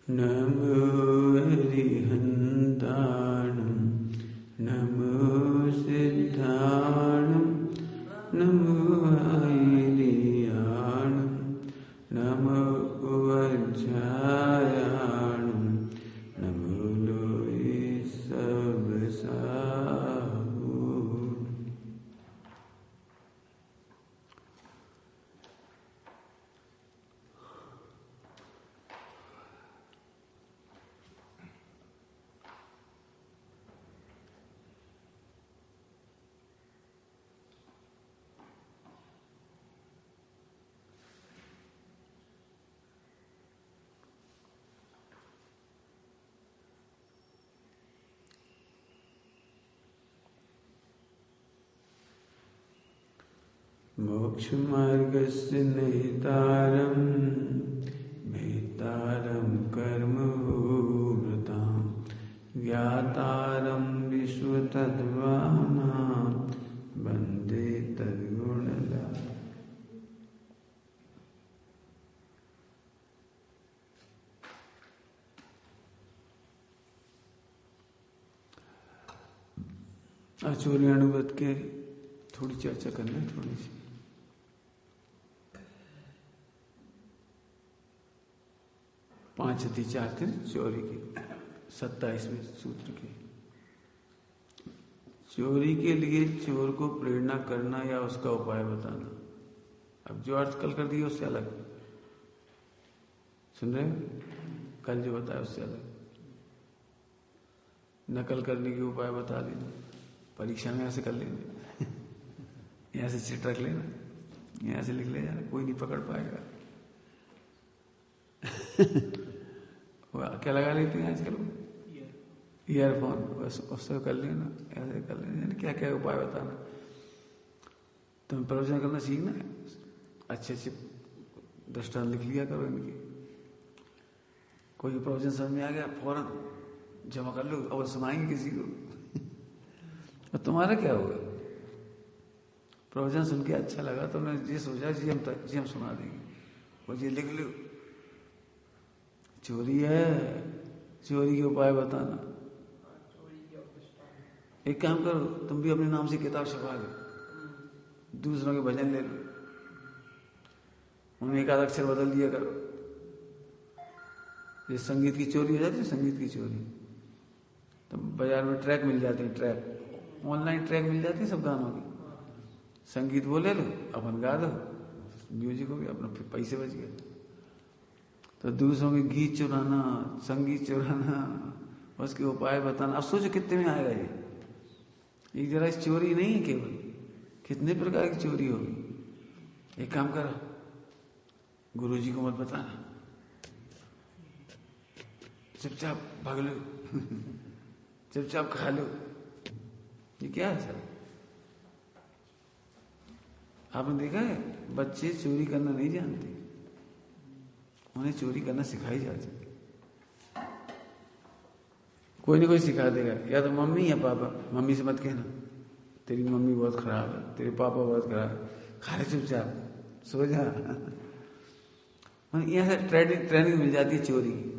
नमो अरिहन्ताणं नमो सिद्धाणं नमो ऐलियाणं नमो वज्रायाणं नमो लोये सबसाहु। मोक्षमार्गस्य नेतारं मेतारं कर्मभूमतां ज्ञातारं विश्वतत्त्वानां वन्दे तद्गुणदा। आचार्य अनुगत के थोड़ी चर्चा करना है, थोड़ी सी। पांच अति चार थे चोरी की 27वें सूत्र की। चोरी के लिए चोर को प्रेरणा करना या उसका उपाय बताना। अब जो अर्थ कल कर दिया उससे अलग, सुन रहे हैं? कल जो बताया उससे अलग। नकल करने के उपाय बता देना, परीक्षा में ऐसे कर लेंगे यहाँ से चिट रख लेना, यहाँ से लिख ले जाना, कोई नहीं पकड़ पाएगा क्या लगा लेते हैं आजकल ईयरफोन, बस उससे कर लेना, ऐसे कर लेना, क्या क्या उपाय बताना। तुम्हें प्रवचन करना सीखना है, अच्छे अच्छे दृष्टांत लिख लिया करो इनकी। कोई प्रवचन समझ में आ गया फौरन जमा कर लो और सुनाएंगे किसी को और तुम्हारा क्या होगा? प्रवचन सुन के अच्छा लगा तो मैं ये सोचा जी हम सुना देंगे, और ये लिख लो चोरी है, चोरी के उपाय बताना। एक काम करो, तुम भी अपने नाम से किताब छपा लो, दूसरों के भजन ले लो, उन्हें एक आध अक्षर बदल दिया करो। ये संगीत की चोरी हो जाती है, संगीत की चोरी। तो बाजार में ट्रैक मिल जाते हैं, ट्रैक ऑनलाइन ट्रैक मिल जाती है सब गानों की। संगीत वो ले लो, अपन गा लो, म्यूजिक हो गया, अपना फिर पैसे बच गए। तो दूसरों के गीत चुराना, संगीत चुराना, उसके उपाय बताना। अब सोचो कितने में आएगा ये। एक जरा इस चोरी नहीं है केवल, कितने प्रकार की चोरी होगी। एक काम करो, गुरुजी को मत बताना, चुपचाप भाग लो चुपचाप खा लो। ये क्या है सर? आपने देखा है बच्चे चोरी करना नहीं जानते, उन्हें चोरी करना सिखाई जाती है। कोई ना कोई सिखा देगा, या तो मम्मी या पापा। मम्मी से मत कहना तेरी मम्मी बहुत खराब है, तेरे पापा बहुत खराब है, खा ले चुपचाप, सो जा यहाँ से ट्रेनिंग मिल जाती है चोरी की।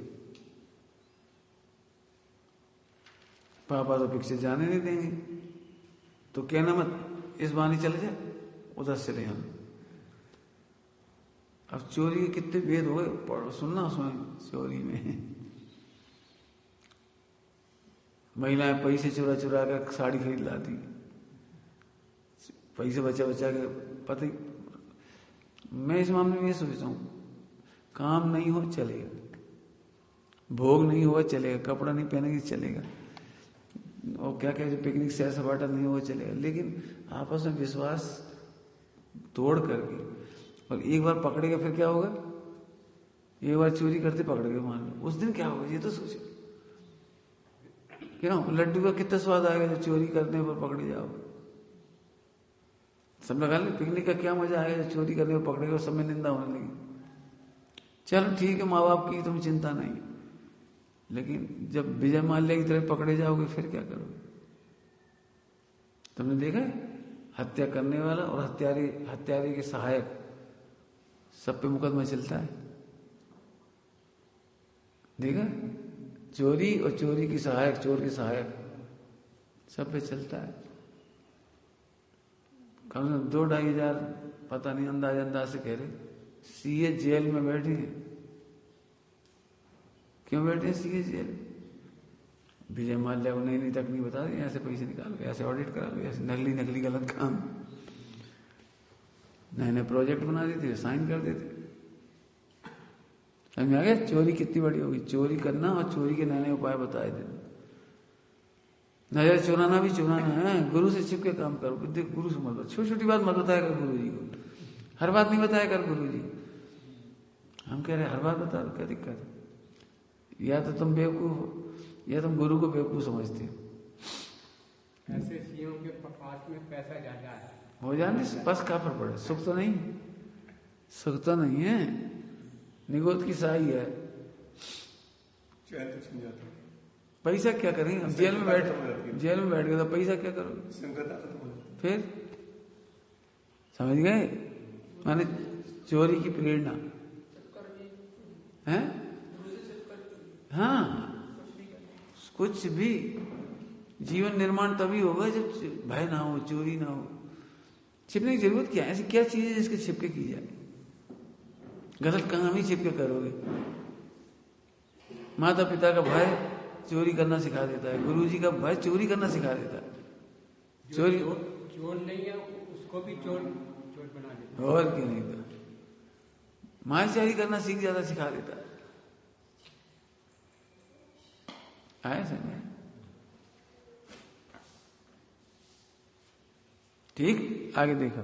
पापा तो पिक्चर जाने नहीं देंगे, तो कहना मत, इस बहाने चले जाए, उधर से ले आना। अब चोरी के कितने भेद हो गए, पढ़ो, सुनना उसमें। चोरी में महिलाएं पैसे चुरा चुरा कर साड़ी खरीद लाती, पैसे बचा बचा के। पता ही, मैं इस मामले में ये सोचता हूँ, काम नहीं हो चलेगा, भोग नहीं हुआ चलेगा, कपड़ा नहीं पहनेगी चलेगा, और क्या क्या जो पिकनिक सैर सपाटा नहीं हुआ चलेगा, लेकिन आपस में विश्वास तोड़ करके, और एक बार पकड़ेगा फिर क्या होगा? एक बार चोरी करते पकड़ गए मान लो, उस दिन क्या होगा ये तो सोचो। क्यों? लड्डू का कितना स्वाद आएगा जब चोरी करने पर पकड़े जाओ। सब लगा ले, पिकनिक का क्या मजा आएगा जब चोरी करने पर पकड़ेगा, सब में निंदा होने लगी। चलो ठीक है, माँ बाप की तुम चिंता नहीं, लेकिन जब विजय माल्या की तरह पकड़े जाओगे फिर क्या करोगे? तुमने देखा है, हत्या करने वाला और हत्यारे के सहायक, सब पे मुकदमा चलता है। देखा, चोरी और चोरी की सहायक, चोर की सहायक, सब पे चलता है। कम से कम 2-2.5 हजार, पता नहीं, अंदाज से कह रहे सीए जेल में बैठे हैं। क्यों बैठे हैं सीए जेल? विजय माल्या को नई तकनीक बता दी, ऐसे पैसे निकाल के, ऐसे ऑडिट करा लो, ऐसे नकली गलत काम, नए नए प्रोजेक्ट बना देते, साइन कर देते। समझ में आ गया चोरी कितनी बड़ी होगी? चोरी करना और चोरी के नए नए उपाय बताए देना। नजर चुराना भी चुराना है, गुरु से छिप के काम करो। गुरु से मत, छोटी छोटी बात मत बताया कर गुरु जी को, हर बात नहीं बताया कर गुरु जी। हम कह रहे हर बात बता दो, क्या दिक्कत है? या तो तुम बेवकूफ हो, या तुम गुरु को बेवकूफ समझते हो। ऐसे सीओ के पास में पैसा ज्यादा है, हो जाने बस का फर्क पड़े, सुख तो नहीं, सुख तो नहीं है, निगोद की सहाई है। पैसा क्या करेंगे? अब जेल में बैठ गए तो पैसा क्या करोगे? फिर समझ गए? माने चोरी की प्रेरणा है। हाँ, कुछ भी जीवन निर्माण तभी होगा जब भय ना हो, चोरी ना हो। छिपने की जरूरत क्या है? ऐसी क्या चीज है जिसके छिपके की जाए? गलत काम ही छिपके करोगे। माता पिता का भय चोरी करना सिखा देता है, गुरु जी का भय चोरी करना सिखा देता है। चोरी चोर नहीं है उसको भी चोर बना देता है। और क्यों नहीं था? मायाचारी करना सीख ज्यादा सिखा देता है। आए समझ? ठीक, आगे देखो।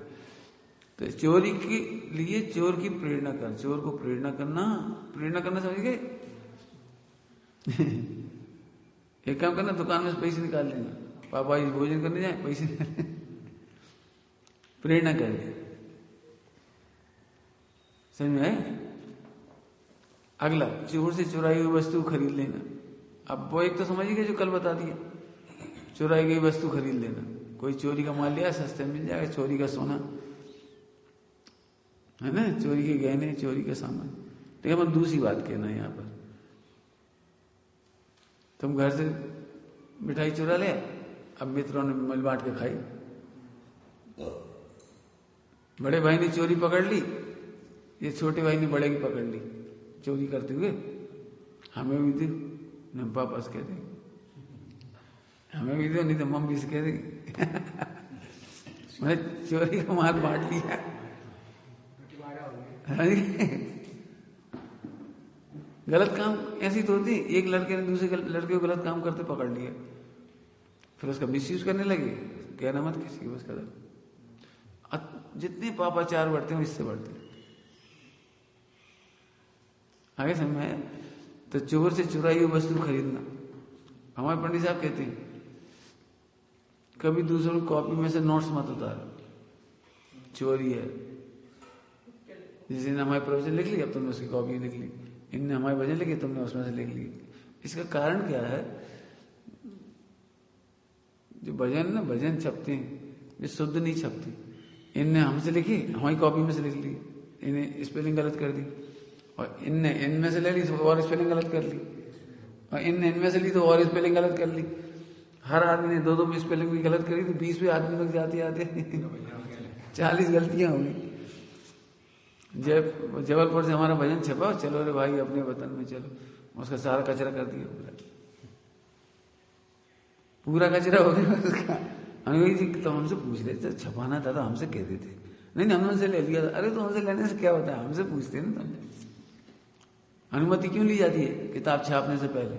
तो चोरी के लिए चोर की प्रेरणा कर, चोर को प्रेरणा करना समझ गए? एक काम करना, दुकान में से पैसे निकाल लेना, पापा जी भोजन करने जाए, पैसे प्रेरणा कर ले। समझ में आए? अगला, चोर से चुराई हुई वस्तु खरीद लेना। अब वो एक तो समझिए जो कल बता दिया, चुराई गई वस्तु खरीद लेना। कोई चोरी का माल लिया, सस्ते मिल जाएगा, चोरी का सोना है ना, चोरी के गहने, चोरी का सामान। लेकिन मैं दूसरी बात कहना है यहां पर, तुम घर से मिठाई चुरा ले, अब मित्रों ने मिल बांट के खाई, बड़े भाई ने चोरी पकड़ ली, ये छोटे भाई ने बड़े की पकड़ ली चोरी करते हुए। हमें भी दो, न पापा से कह देंगे, हमें भी दो, नहीं तो मम्मी से कह देंगे। मैंने चोरी का माल बांट लिया। गलत काम ऐसी तो होती, एक लड़के ने दूसरे लड़के को गलत काम करते पकड़ लिया, फिर उसका मिसयूज करने लगे। कहना मत किसी को उसका। जितने पापाचार बढ़ते हैं इससे बढ़ते हैं। आगे समझ में आया? तो चोर से चुराई हुई वस्तु खरीदना। हमारे पंडित साहब कहते हैं कभी दूसरों की कॉपी में से नोट्स मत उतारो, चोरी है। जिसने हमारे प्रोविजन लिख ली, अब तुमने उसकी कॉपी लिख ली। इनने हमारे भजन लिखे, तुमने उसमें से लिख ली। इसका कारण क्या है? जो भजन ना, भजन छपते हैं, ये शुद्ध नहीं छपती। इनने हमसे लिखी, हमारी कॉपी में से लिख ली, इन्हें स्पेलिंग गलत कर दी, और इनने इनमें से ले ली तो और स्पेलिंग गलत कर ली, और इनने इनमें से ली तो और स्पेलिंग गलत कर ली। हर आदमी ने 2-2 स्पेलिंग भी गलत करी तो 20वें आदमी तक जाते आते 40 गलतियां होगी। जबलपुर से हमारा भजन छपा, चलो रे भाई अपने वतन में चलो, उसका सारा कचरा कर दिया, पूरा कचरा हो गया उसका। अनुगी जी तो हमसे पूछ रहे थे, छपाना था तो हमसे कहते थे, नहीं हमने उनसे ले लिया था। अरे तो हमसे लेने से क्या होता है, हमसे पूछते ना। तुमने अनुमति क्यों ली जाती है किताब छापने से पहले?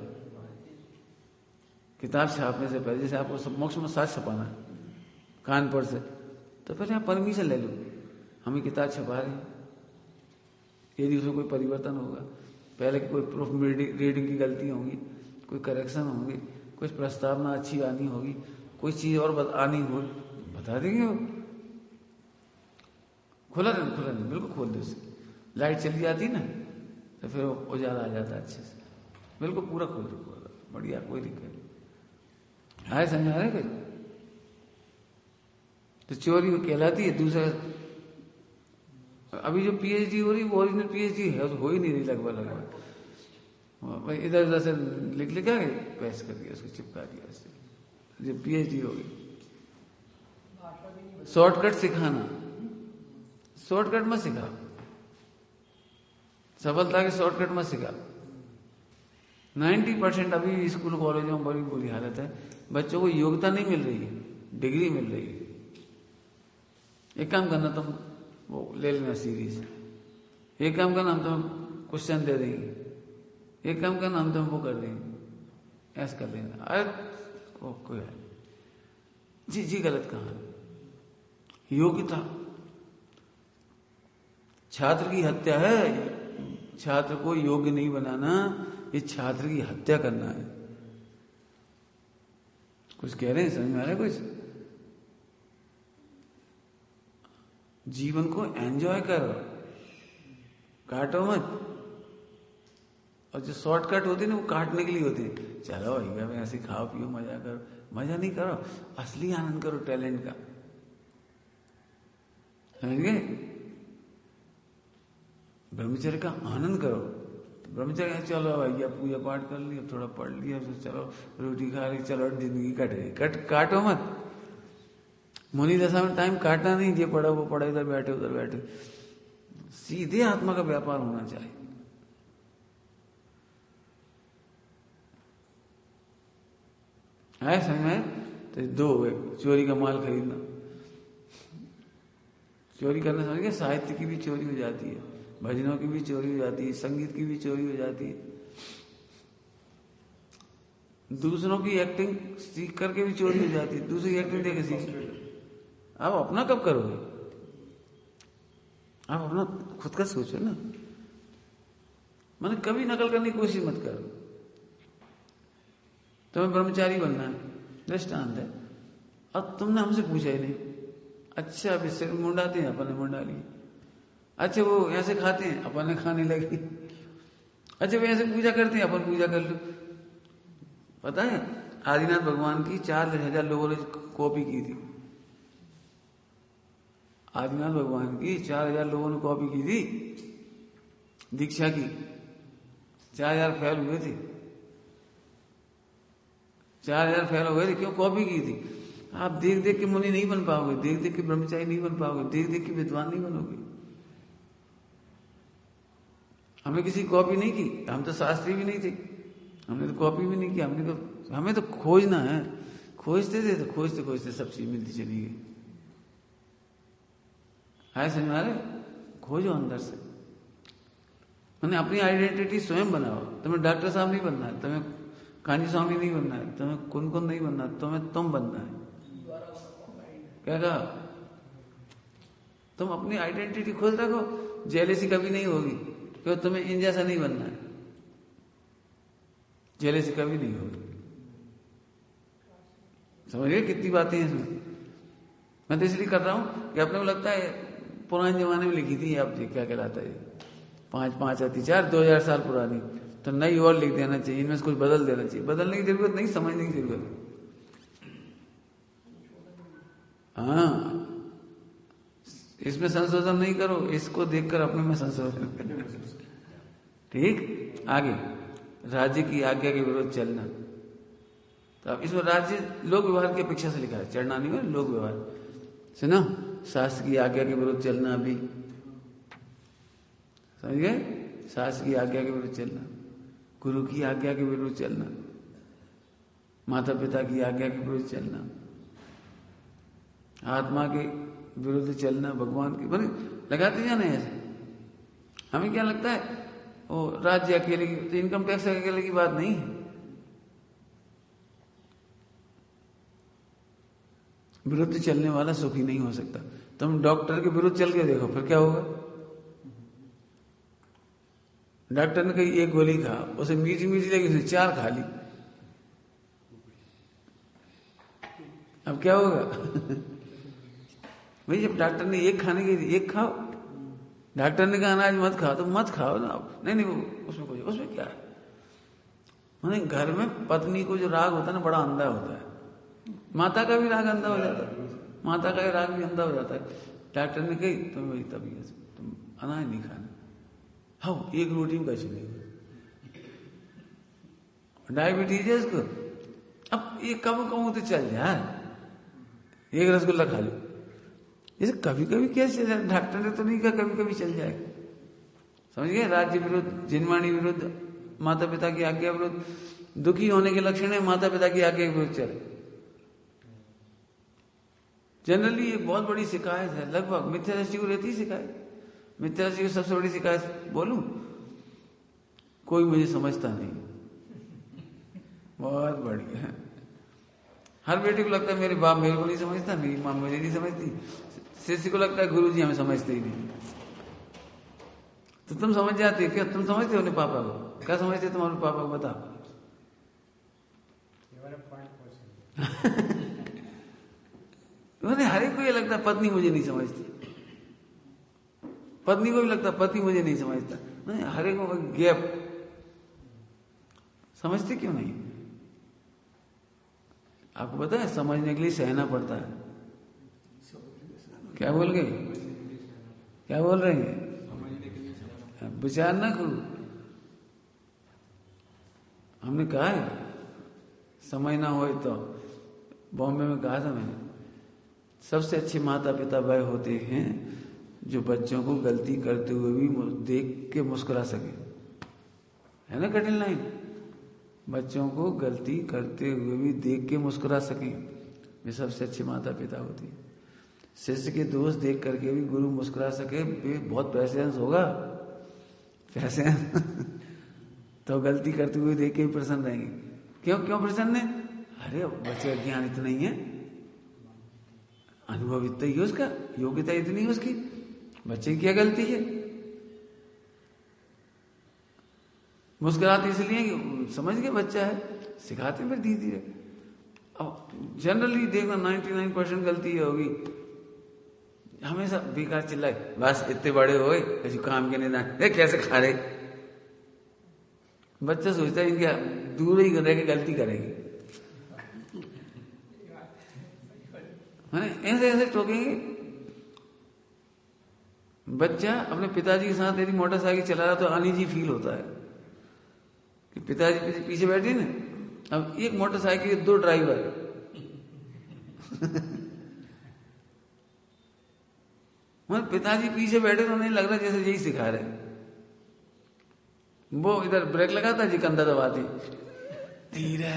किताब छापने से पहले, जैसे आपको मोक्ष में साथ छपाना है कानपुर से, तो पहले आप परमिशन ले लो, हमें किताब छपा रहे हैं। यदि उसमें कोई परिवर्तन होगा, पहले कोई प्रूफ रीडिंग की गलतियां होंगी, कोई करेक्शन होंगे, कुछ प्रस्तावना अच्छी आनी होगी, कोई चीज और आनी हो, बता देंगे वो। खुला नहीं, बिल्कुल खोल दो उसे। लाइट चली जाती ना तो फिर उजाला आ जाता है अच्छे से, बिल्कुल पूरा खोल दो, पूरा बढ़िया, कोई दिक्कत नहीं। आए समझ आ रहे कोई? तो चोरी कहलाती है। दूसरा, अभी जो पीएचडी हो रही है वो ओरिजिनल पीएचडी है, हो ही नहीं रही लगभग। भाई इधर उधर से लिख लिखा के पेश कर दिया, उसको चिपका दिया, उससे जो पीएचडी हो गई। शॉर्टकट सिखाना, शॉर्टकट मत सिखा, सफलता के शॉर्टकट मत सिखा। 90% अभी भी स्कूल कॉलेजों में बड़ी बुरी हालत है, बच्चों को योग्यता नहीं मिल रही है, डिग्री मिल रही है। एक काम करना, तुम वो ले लेना सीरीज, एक काम करना हम तुम क्वेश्चन दे देंगे, एक काम करना हम तुम वो कर देंगे, ऐसा कर लेना। अरे कोई है जी गलत कहा, योग्यता। छात्र की हत्या है, छात्र को योग्य नहीं बनाना, ये छात्र की हत्या करना है। कुछ कह रहे हैं, समझ में आ रहा है कुछ? जीवन को एंजॉय करो, काटो मत। और जो शॉर्टकट होते हैं ना, वो काटने के लिए होते हैं। चलो भैया ऐसे खाओ पियो मजा करो, मजा नहीं करो, असली आनंद करो टैलेंट का, समझ गए? ब्रह्मचर्य का आनंद करो। तो ब्रह्मचर्य, चलो भैया पूजा पाठ कर लिया, थोड़ा पढ़ लिया, तो चलो रोटी खा ली, चलो जिंदगी कट गई। काटो मत। मुनि दशा में टाइम काटना नहीं, ये पढ़ा वो पढ़ा, इधर बैठे उधर बैठे। सीधे आत्मा का व्यापार होना चाहिए। है समझ में? तो दो हो गए, चोरी का माल खरीदना, चोरी करना, समझ गए? साहित्य की भी चोरी हो जाती है, भजनों की भी चोरी हो जाती है, संगीत की भी चोरी हो जाती है, दूसरों की एक्टिंग सीख करके भी चोरी हो जाती है, दूसरी एक्टिंग देख के सीख। आप अपना कब करोगे? आप अपना खुद का सोचो ना। मैंने कभी नकल करने की कोशिश मत करो। तुम्हें ब्रह्मचारी बनना है, दृष्टांत है, अब तुमने हमसे पूछा ही नहीं। अच्छा अभी सिर मुंडाते हैं, अपन ने मुंडा ली। अच्छा वो ऐसे खाते हैं, अपन ने खाने लगी। अच्छा वो ऐसे पूजा करते हैं, अपन पूजा कर लो। पता है आदिनाथ भगवान की 4000 लोगों ने कॉपी की थी। आदिनाथ भगवान की 4000 लोगों ने कॉपी की थी दीक्षा की। 4000 फेल हुए थे, 4000 फेल हो गए थे। क्यों? कॉपी की थी। आप देख देख के मुनि नहीं बन पाओगे, देख देख के ब्रह्मचारी नहीं बन पाओगे, देख देख के विद्वान नहीं बनोगे। हमने किसी कॉपी नहीं की, हम तो शास्त्री भी नहीं थे, हमने तो कॉपी भी नहीं की। हमें तो खोजना है, खोजते थे तो खोजते खोजते सब चीज मिलती चली गई। है समझ में आ रहा है? खोजो अंदर से, मैंने अपनी आइडेंटिटी स्वयं बनाओ। तुम्हें डॉक्टर साहब नहीं बनना है, तुम्हें कांजी स्वामी नहीं बनना है, तुम्हें कुन नहीं बनना है, तुम्हें तुम बनना है। क्या कहा? तुम अपनी आइडेंटिटी खुद रखो, जेलेसी कभी नहीं होगी, क्यों? तुम्हें इन जैसा नहीं बनना है, जेलेसी कभी नहीं होगी। समझिए कितनी बातें हैं इसमें। मैं तो इसलिए कर रहा हूं कि अपने को लगता है पुराने जमाने में लिखी थी, अब क्या कहलाता है 5 आती 4 2000 साल पुरानी, तो नई और लिख देना चाहिए, इनमें से कुछ बदल देना चाहिए। बदलने की जरूरत नहीं, समझने की जरूरत है। हाँ, इसमें संशोधन नहीं करो, इसको देखकर अपने में संशोधन करो। ठीक, आगे राज्य की आज्ञा के विरुद्ध चलना। तो अब इसमें राज्य लोक व्यवहार की अपेक्षा से लिखा है, चढ़ना नहीं है, लोक व्यवहार सुनो। शास्त्र की आज्ञा के विरुद्ध चलना, अभी समझ गए? शास्त्र की आज्ञा के विरुद्ध चलना, गुरु की आज्ञा के विरुद्ध चलना, माता पिता की आज्ञा के विरुद्ध चलना, आत्मा के विरुद्ध चलना, भगवान की बने लगाते जाना है ऐसे। हमें क्या लगता है वो राज्य अकेले की, तो इनकम टैक्स अकेले की बात नहीं है। विरुद्ध चलने वाला सुखी नहीं हो सकता। तुम डॉक्टर के विरुद्ध चल के देखो, फिर क्या होगा? डॉक्टर ने कही एक गोली खा, उसे मीठी मीठी लगी, उसने 4 खा ली, अब क्या होगा? भाई जब डॉक्टर ने एक खाने के लिए एक खाओ, डॉक्टर ने कहा अनाज मत खाओ तो मत खाओ ना। नहीं वो उसमें क्या है? मैंने घर में पत्नी को जो राग होता है ना, बड़ा अंधा होता है। माता का भी राग अंधा हो जाता है, माता का राग भी अंधा हो जाता है। डॉक्टर ने कही तुम वही तबीयत तुम अनाज नहीं खाना, हाँ एक रोटी में कैसे नहीं, डायबिटीज है उसको, अब ये कब कहूं तो चल यार, एक रसगुल्ला खा लो, इसे कभी कभी कैसे, डॉक्टर ने तो नहीं कहा कभी कभी चल जाएगा। समझ गए? राज्य विरुद्ध, जिनवाणी विरुद्ध, माता पिता की आज्ञा विरुद्ध, दुखी होने के लक्षण है माता पिता की आज्ञा के विरुद्ध चले। जनरली एक बहुत बड़ी शिकायत है, लगभग मिथ्या दृष्टि को रहती शिकायत। मिथ्या दृष्टि की सबसे बड़ी शिकायत बोलूं, कोई मुझे समझता नहीं। बहुत बढ़िया। हर बेटे को लगता है मेरे बाप मेरे को नहीं समझता, मेरी माँ मुझे नहीं समझती। शिष्य को लगता है गुरुजी हमें समझते ही नहीं। तो तुम समझ जाते क्या? तुम समझते हो अपने पापा को? क्या समझते तुम्हारे पापा को? बता। उन्हें हर एक को ये लगता है पत्नी मुझे नहीं समझती, पत्नी को भी लगता है पति मुझे नहीं समझता। नहीं, हर एक को गैप। समझते क्यों नहीं? आपको पता है समझने के लिए सहना पड़ता है। क्या बोल गए? क्या बोल रहे हैं? विचार ना करो। हमने कहा है समझ ना हो तो, बॉम्बे में कहा था मैंने, सबसे अच्छे माता पिता वह होते हैं जो बच्चों को गलती करते हुए भी देख के मुस्कुरा सके। है ना कठिन लाइन? बच्चों को गलती करते हुए भी देख के मुस्कुरा सकें, वे सबसे अच्छे माता पिता होते हैं। शिष्य के दोष देख करके भी गुरु मुस्कुरा सके, वे बहुत पैसेंस होगा, पैसेंस तो गलती करते हुए देख के भी प्रसन्न रहेंगे। क्यों क्यों प्रसन्न है? अरे बच्चे का ज्ञान इतना ही है, अनुभव इतना ही है उसका, योग्यता इतनी है उसकी, बच्चे की क्या गलती है? मुस्कुराते इसलिए कि समझ गए बच्चा है, सिखाते फिर धीरे धीरे। अब जनरली देखना 99% गलती ये होगी, हमेशा बेकार चिल्लाए, बस इतने बड़े हो गए काम के नहीं, कैसे खा रहे। बच्चा सोचता है इनके दूर ही रह के गलती करेंगे, ऐसे ऐसे टोकेंगे। बच्चा अपने पिताजी के साथ यदि मोटरसाइकिल चला रहा तो अनईजी फील होता है कि पिताजी पीछे बैठे ना, अब एक मोटरसाइकिल के 2 ड्राइवर पिताजी पीछे बैठे तो नहीं लग रहा जैसे यही सिखा रहे। वो इधर ब्रेक लगाता जी, कंधा दबाती, धीरे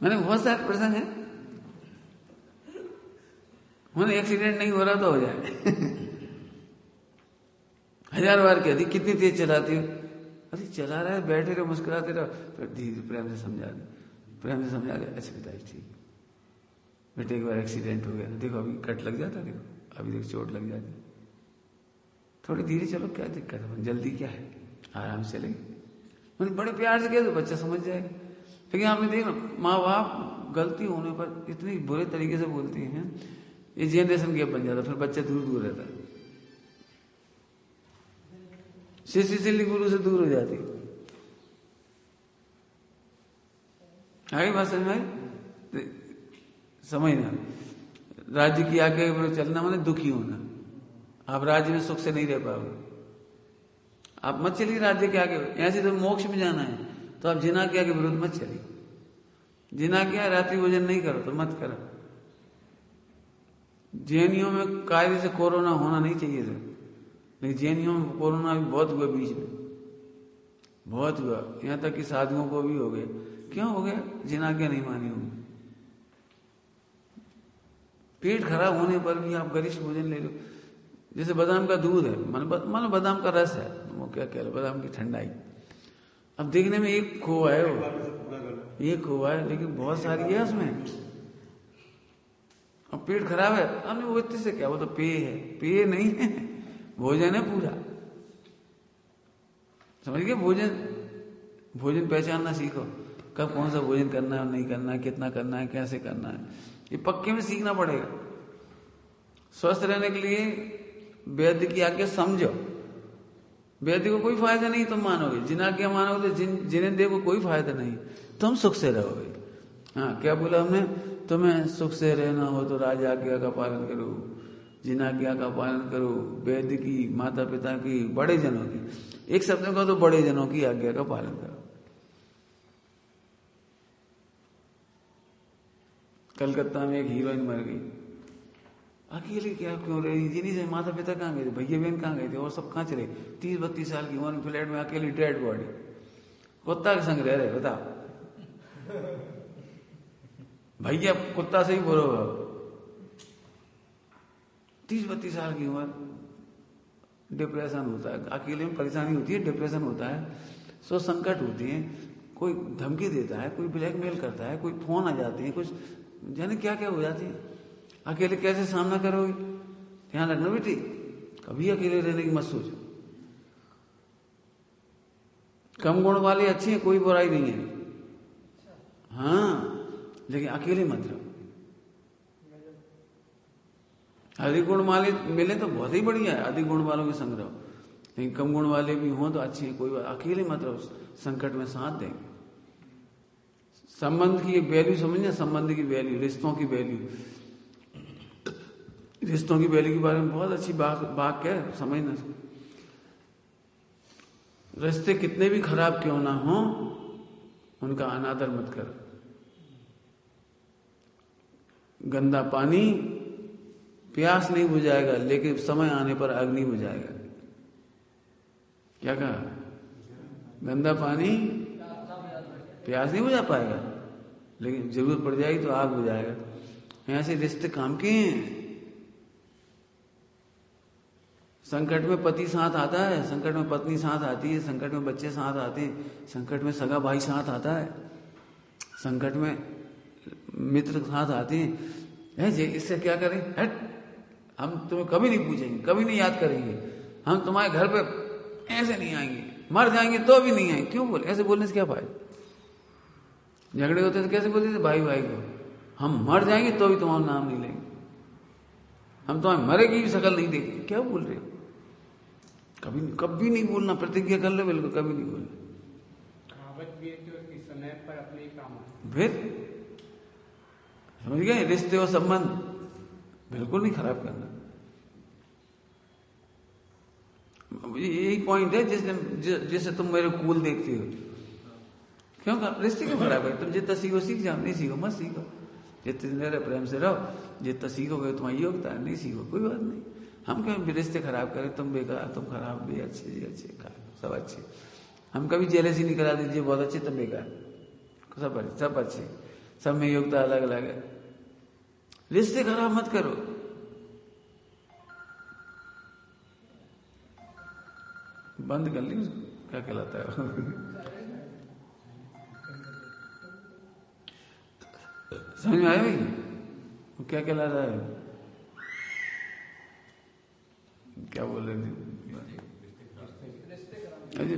मैंने बहुत सारे प्रसंग है, मैंने एक्सीडेंट नहीं हो रहा तो हो जाए। 1000 बार कह दी कितनी तेज चलाती हो, अरे चला रहा है, बैठे रहो, मुस्कुराते रहो, फिर धीरे प्रेम से समझा दे, प्रेम से समझा दे, अच्छा पिताजी ठीक, बेटे एक बार एक्सीडेंट हो गया, देखो अभी कट लग जाता, देखो अभी देखो चोट लग जाती, थोड़ी धीरे चलो, क्या दिक्कत है, जल्दी क्या है, आराम से चलेगी। मैंने बड़े प्यार से किया तो बच्चा समझ जाएगा। लेकिन आपने देखा माँ बाप गलती होने पर इतनी बुरे तरीके से बोलती हैं, ये जनरेशन गैप बन जाता, फिर बच्चा दूर दूर रहता है, शिष्य सिल्ली गुरु से दूर हो जाती। आगे बात समझ में? समझना, राज्य की आगे चलना माने दुखी होना। आप राज्य में सुख से नहीं रह पाओगे, आप मत चलिए राज्य के आगे। ऐसे तो मोक्ष में जाना है तो आप जिना के आगे विरुद्ध मत चलिए। जिना क्या, रात्रि भोजन नहीं करो तो मत करो। जेएनयू में कायदे से कोरोना होना नहीं चाहिए था, लेकिन जेएनयू में कोरोना भी बहुत हुआ, बीच में बहुत हुआ, यहां तक कि साधुओं को भी हो गया। क्यों हो गया? जिना क्या नहीं मानी होगी। पेट खराब होने पर भी आप गरिष्ठ भोजन ले लो, जैसे बादाम का दूध है, मानो बादाम का रस है, वो क्या कह रहे, बादाम की ठंडाई। अब देखने में एक खोआ है, वो एक खोआ है, लेकिन बहुत सारी है उसमें। अब पेट खराब है, हमने वो इतने से क्या, वो तो पेय है, पेय नहीं है, भोजन है पूरा। समझ गए? भोजन पहचानना सीखो, कब कौन सा भोजन करना है और नहीं करना है, कितना करना है, कैसे करना है, ये पक्के में सीखना पड़ेगा। स्वस्थ रहने के लिए वैद्य की आज्ञा समझो। वैद्य को कोई फायदा नहीं तुम मानोगे, जिन आज्ञा मानोगे तो जिन्हें देखो कोई फायदा नहीं, तुम सुख से रहोगे। हाँ, क्या बोला हमने? तुम्हें सुख से रहना हो तो राज आज्ञा का पालन करो, जिन आज्ञा का पालन करो, वैद्य की, माता पिता की, बड़े जनों की, एक शब्द का तो बड़े जनों की आज्ञा का पालन करो। कलकत्ता में एक हीरोइन मर गई, अकेले क्या क्यों रही थी, नहीं माता पिता कहाँ गए थे, भैया बहन कहाँ गए थे, और सब कहाँ चले, 30-32 साल की उम्र में फ्लैट में अकेली डेड बॉडी, कुत्ता के संग रह रहे, बता। भैया कुत्ता से ही बोलो, 30-32 साल की उम्र, डिप्रेशन होता है, अकेले में परेशानी होती है, डिप्रेशन होता है, सो संकट होती है, कोई धमकी देता है, कोई ब्लैकमेल करता है, कोई फोन आ जाते हैं, कुछ जाने क्या क्या हो जाती है, अकेले कैसे सामना करोगे। ध्यान रखना बेटी, कभी अकेले रहने की मत सोचो। कम गुण वाले अच्छे हैं, कोई बुराई नहीं है, हाँ, लेकिन अकेले मत रहो। अधिक गुण वाले मिले तो बहुत ही बढ़िया है, अधिक गुण वालों के संग रहो, लेकिन कम गुण वाले भी हों तो अच्छे हैं, कोई बात, अकेले मत रहो, संकट में साथ देंगे। संबंध की वैल्यू समझना, संबंध की वैल्यू, रिश्तों की वैल्यू, रिश्तों की वैल्यू के बारे में बहुत अच्छी बात है, समझना। रिश्ते कितने भी खराब क्यों ना हो, उनका अनादर मत करो। गंदा पानी प्यास नहीं बुझाएगा, लेकिन समय आने पर अग्नि बुझाएगा। क्या कहा? गंदा पानी प्यास नहीं बुझा पाएगा, लेकिन जरूरत पड़ जाएगी तो आग बुझाएगा। यहां से रिश्ते काम के हैं। संकट में पति साथ आता है, संकट में पत्नी साथ आती है, संकट में बच्चे साथ आते हैं, संकट में सगा भाई साथ आता है, संकट में मित्र साथ आते हैं। इससे क्या करें? हट, हम तुम्हें कभी नहीं पूछेंगे, कभी नहीं याद करेंगे, हम तुम्हारे घर पे ऐसे नहीं आएंगे, मर जाएंगे तो भी नहीं आएंगे। क्यों बोले? ऐसे बोलने से क्या फायदा? झगड़े होते तो कैसे बोलते थे भाई भाई को, हम मर जाएंगे तो भी तुम्हारा नाम नहीं लेंगे, हम तुम्हारे मरे की भी शक्ल नहीं देखेंगे। क्या बोल रहे हो? कभी नहीं बोलना, प्रतिज्ञा कर लो, बिल्कुल कभी नहीं बोलना। कहावत भी है कि समय पर अपने काम आए। फिर समझ गए? रिश्ते और संबंध बिल्कुल नहीं खराब करना। यही पॉइंट है जिससे तुम मेरे कूल देखती हो। क्यों रिश्ते क्यों खराब है? तुम जितना सीखो सीख जाओ, नहीं सीखो मत सीखो, जितने मेरे प्रेम से रहो, जितना सीखोगे तुम्हारी योग्यता है, नहीं सीखो कोई बात नहीं। हम कभी रिश्ते खराब करें, तुम बेकार, तुम खराब, भी अच्छे जी अच्छे, सब अच्छे। हम कभी जेलसी नहीं करा दीजिए, बहुत अच्छे तुम बेकार, सब अच्छे, सब में योग्यता अलग अलग है। रिश्ते खराब मत करो। बंद कर ली उसको, क्या कहलाता है समझ में आया भाई? वो क्या कहला रहा है? क्या बोल रहे थे?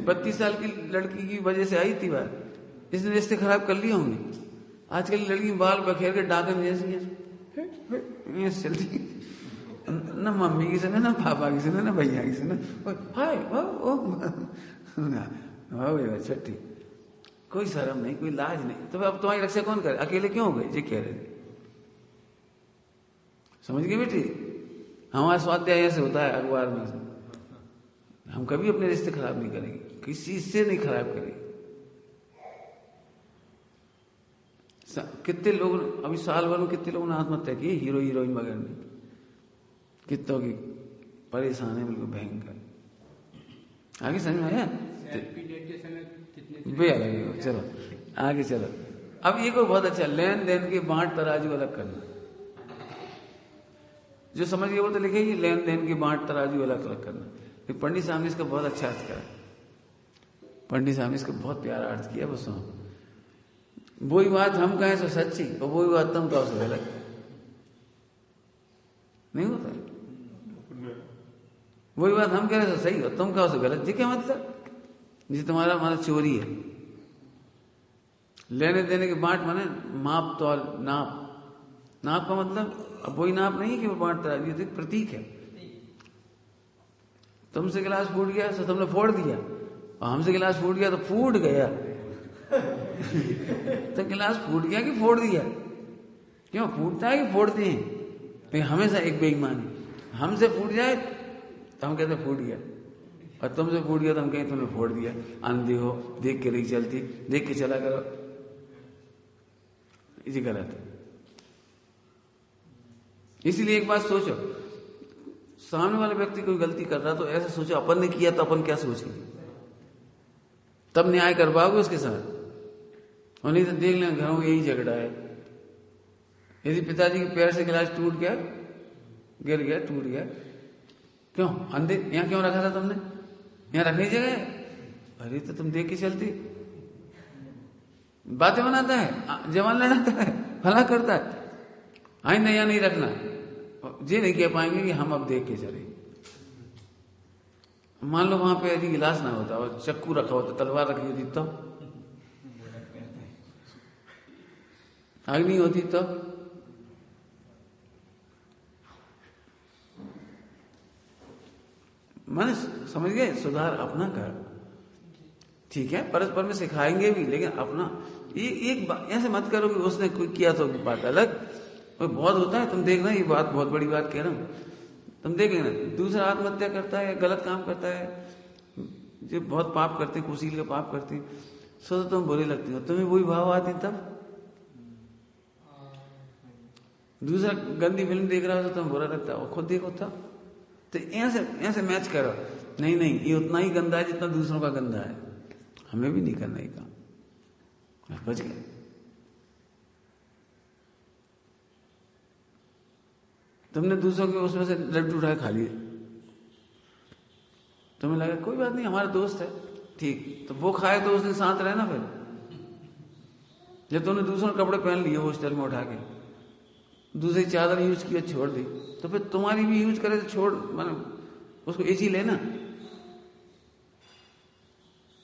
32 साल की लड़की की वजह से आई थी बात, इसने रिश्ते खराब कर लिए होंगे। आजकल की लड़की बाल बखेर के डाकन जैसी है, चलती ना मम्मी की सुने, ना पापा की सुने, ना भैया की सुने, हाय छठी, कोई शर्म नहीं, कोई लाज नहीं। तो अब तुम्हारी रक्षा कौन करे? अकेले क्यों हो गए? ये कह रहे थे, समझ गए बेटी? हमारा स्वाध्याय ऐसे होता है अखबार में से। हम कभी अपने रिश्ते खराब नहीं करेंगे, किसी से नहीं खराब करेंगे। कितने लोग अभी साल भर में कितने लोगों ने आत्महत्या की, हीरो हीरोइन वगैरह ने, कितनों की परेशान है, बिल्कुल भयंकर। आगे समझ में आया? चलो आगे चलो। अब ये कोई बहुत अच्छा, लेन देन की बांट तराजू अलग करना। जो समझ गए वो तो लिखेगी, लेन देन की बांट तराजू अलग अलग करना। पंडित साहब ने इसका बहुत अच्छा अर्थ करा, पंडित साहब ने इसका बहुत प्यारा अर्थ किया। बस वही बात हम कहें तो सच्ची, और वही बात तुम कहो तो गलत नहीं होता है। वही बात हम कह रहे तो सही हो, तुम कहो तो गलत। जी क्या मतलब? जी तुम्हारा हमारा चोरी है। लेने देने की बांट माने माप तौल, नाप। नाप का मतलब अब वही नाप नहीं कि वो बांट तराजू, ये तो प्रतीक है। तुमसे गिलास फूट गया तो तुमने फोड़ दिया, और हमसे गिलास फूट गया तो फूट गया तो गिलास फूट गया कि फोड़ दिया? क्यों फूटता है कि फोड़ते हैं? लेकिन हमेशा एक बेईमानी, हमसे फूट जाए तो हम कहते फूट गया, और तुमसे फूट गया तो हम कहें तुमने फोड़ दिया, अंधे हो, देख के नहीं चलती, देख के चला करो, ये गलत है। इसीलिए एक बात सोचो, सामने वाले व्यक्ति कोई गलती कर रहा तो ऐसा सोचो अपन ने किया तो अपन क्या सोचेंगे, तब न्याय कर पाओगे उसके साथ। और नहीं तो देख लें घरों में यही झगड़ा है। यदि पिताजी के पैर से गिलास टूट गया, गिर गया, टूट गया, क्यों अंधे, यहां क्यों रखा था तुमने, यहां रखने जगह है, अरे तो तुम देख के चलती। बातें बनाता है, जवान लड़ाता है, भला करता है, आइंदा यहां नहीं रखना, ये नहीं कह पाएंगे कि हम अब देख के चले। मान लो वहां पे यदि गिलास ना होता और चक्कू रखा होता, तलवार रखी होती तो, अग्नि होती तो, मैंने समझ गए, सुधार अपना कर, ठीक है, परस्पर में सिखाएंगे भी, लेकिन अपना ये एक ऐसे मत करो कि उसने कोई किया तो बात अलग, बहुत होता है। तुम देखना, ये बात बहुत बड़ी बात कह रहा हूं, तुम देख लेना, दूसरा आत्महत्या करता है, गलत काम करता है, जो बहुत पाप करते, कुशील का पाप करते, सो तो तुम बुरे लगते हो, तुम्हें वही भाव आते तब। दूसरा गंदी फिल्म देख रहा हो तो तुम बुरा लगता है, खुद देखो तब। तो ऐसे मैच करो, नहीं नहीं ये उतना ही गंदा है जितना दूसरों का गंदा है, हमें भी नहीं करना ये काम, बच गए। तुमने दूसरों के उसमें से लड्डू उठाए खा लिए, तुम्हें लगा कोई बात नहीं हमारा दोस्त है, ठीक, तो वो खाए तो उसने साथ रहना। फिर जब तुमने दूसरों कपड़े पहन लिए हॉस्टल में उठा के, दूसरी चादर यूज की छोड़ दी, तो फिर तुम्हारी भी यूज करे तो छोड़, मतलब उसको एसी लेना।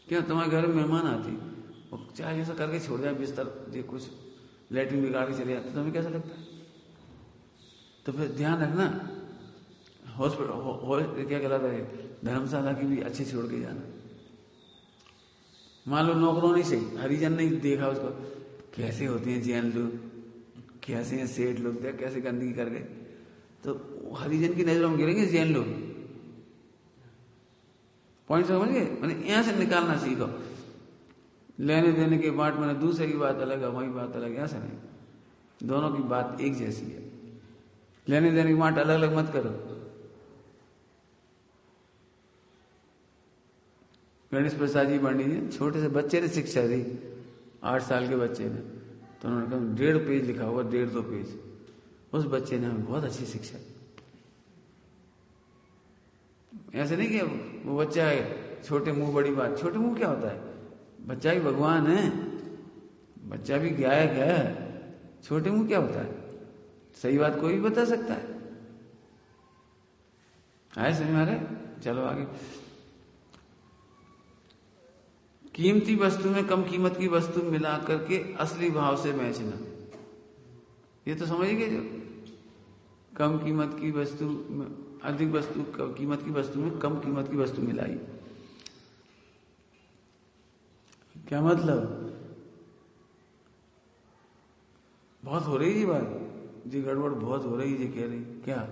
क्या तुम्हारे घर में मेहमान आती, वो चाहे ऐसा करके छोड़ जाए बिस्तर, जो कुछ लेटरिन बिगाड़ के चले जाते, तुम्हें कैसा लगता है? तो फिर ध्यान रखना, हॉस्पिटल क्या कहलाता है, धर्मशाला की भी अच्छी छोड़ के जाना। मान लो नौकरों नहीं सही, हरिजन नहीं देखा उसको, कैसे होते हैं जैन लोग, कैसे हैं सेठ लोग, कैसे गंदगी कर गए, तो हरिजन की नजरों में गिरेंगे जैन लोग। पॉइंट समझ गए? मैंने यहां से निकालना सीखो। लेने देने के बात मैंने दूसरे की बात अलग है, वही बात अलग है, ऐसा नहीं, दोनों की बात एक जैसी है। लेने देने की बात अलग अलग मत करो। गणेश प्रसाद जी पंडित जी छोटे से बच्चे ने शिक्षा दी, 8 साल के बच्चे ने, तो उन्होंने कहा 1.5 पेज लिखा होगा, 1.5-2 पेज, उस बच्चे ने हमें बहुत अच्छी शिक्षा दी। ऐसे नहीं कि वो बच्चा है छोटे मुंह बड़ी बात, छोटे मुंह क्या होता है, बच्चा भी भगवान है, बच्चा भी गायक है, छोटे मुंह क्या होता है, सही बात कोई भी बता सकता है। आए समझ में आ रहे? चलो आगे। कीमती वस्तु में कम कीमत की वस्तु मिला करके असली भाव से बेचना, ये तो समझिए, जो कम कीमत की वस्तु अधिक वस्तु कीमत की वस्तु में कम कीमत की वस्तु मिलाई, क्या मतलब? बहुत हो रही है बात जी, गड़बड़ बहुत हो रही है जी, कह रही क्या,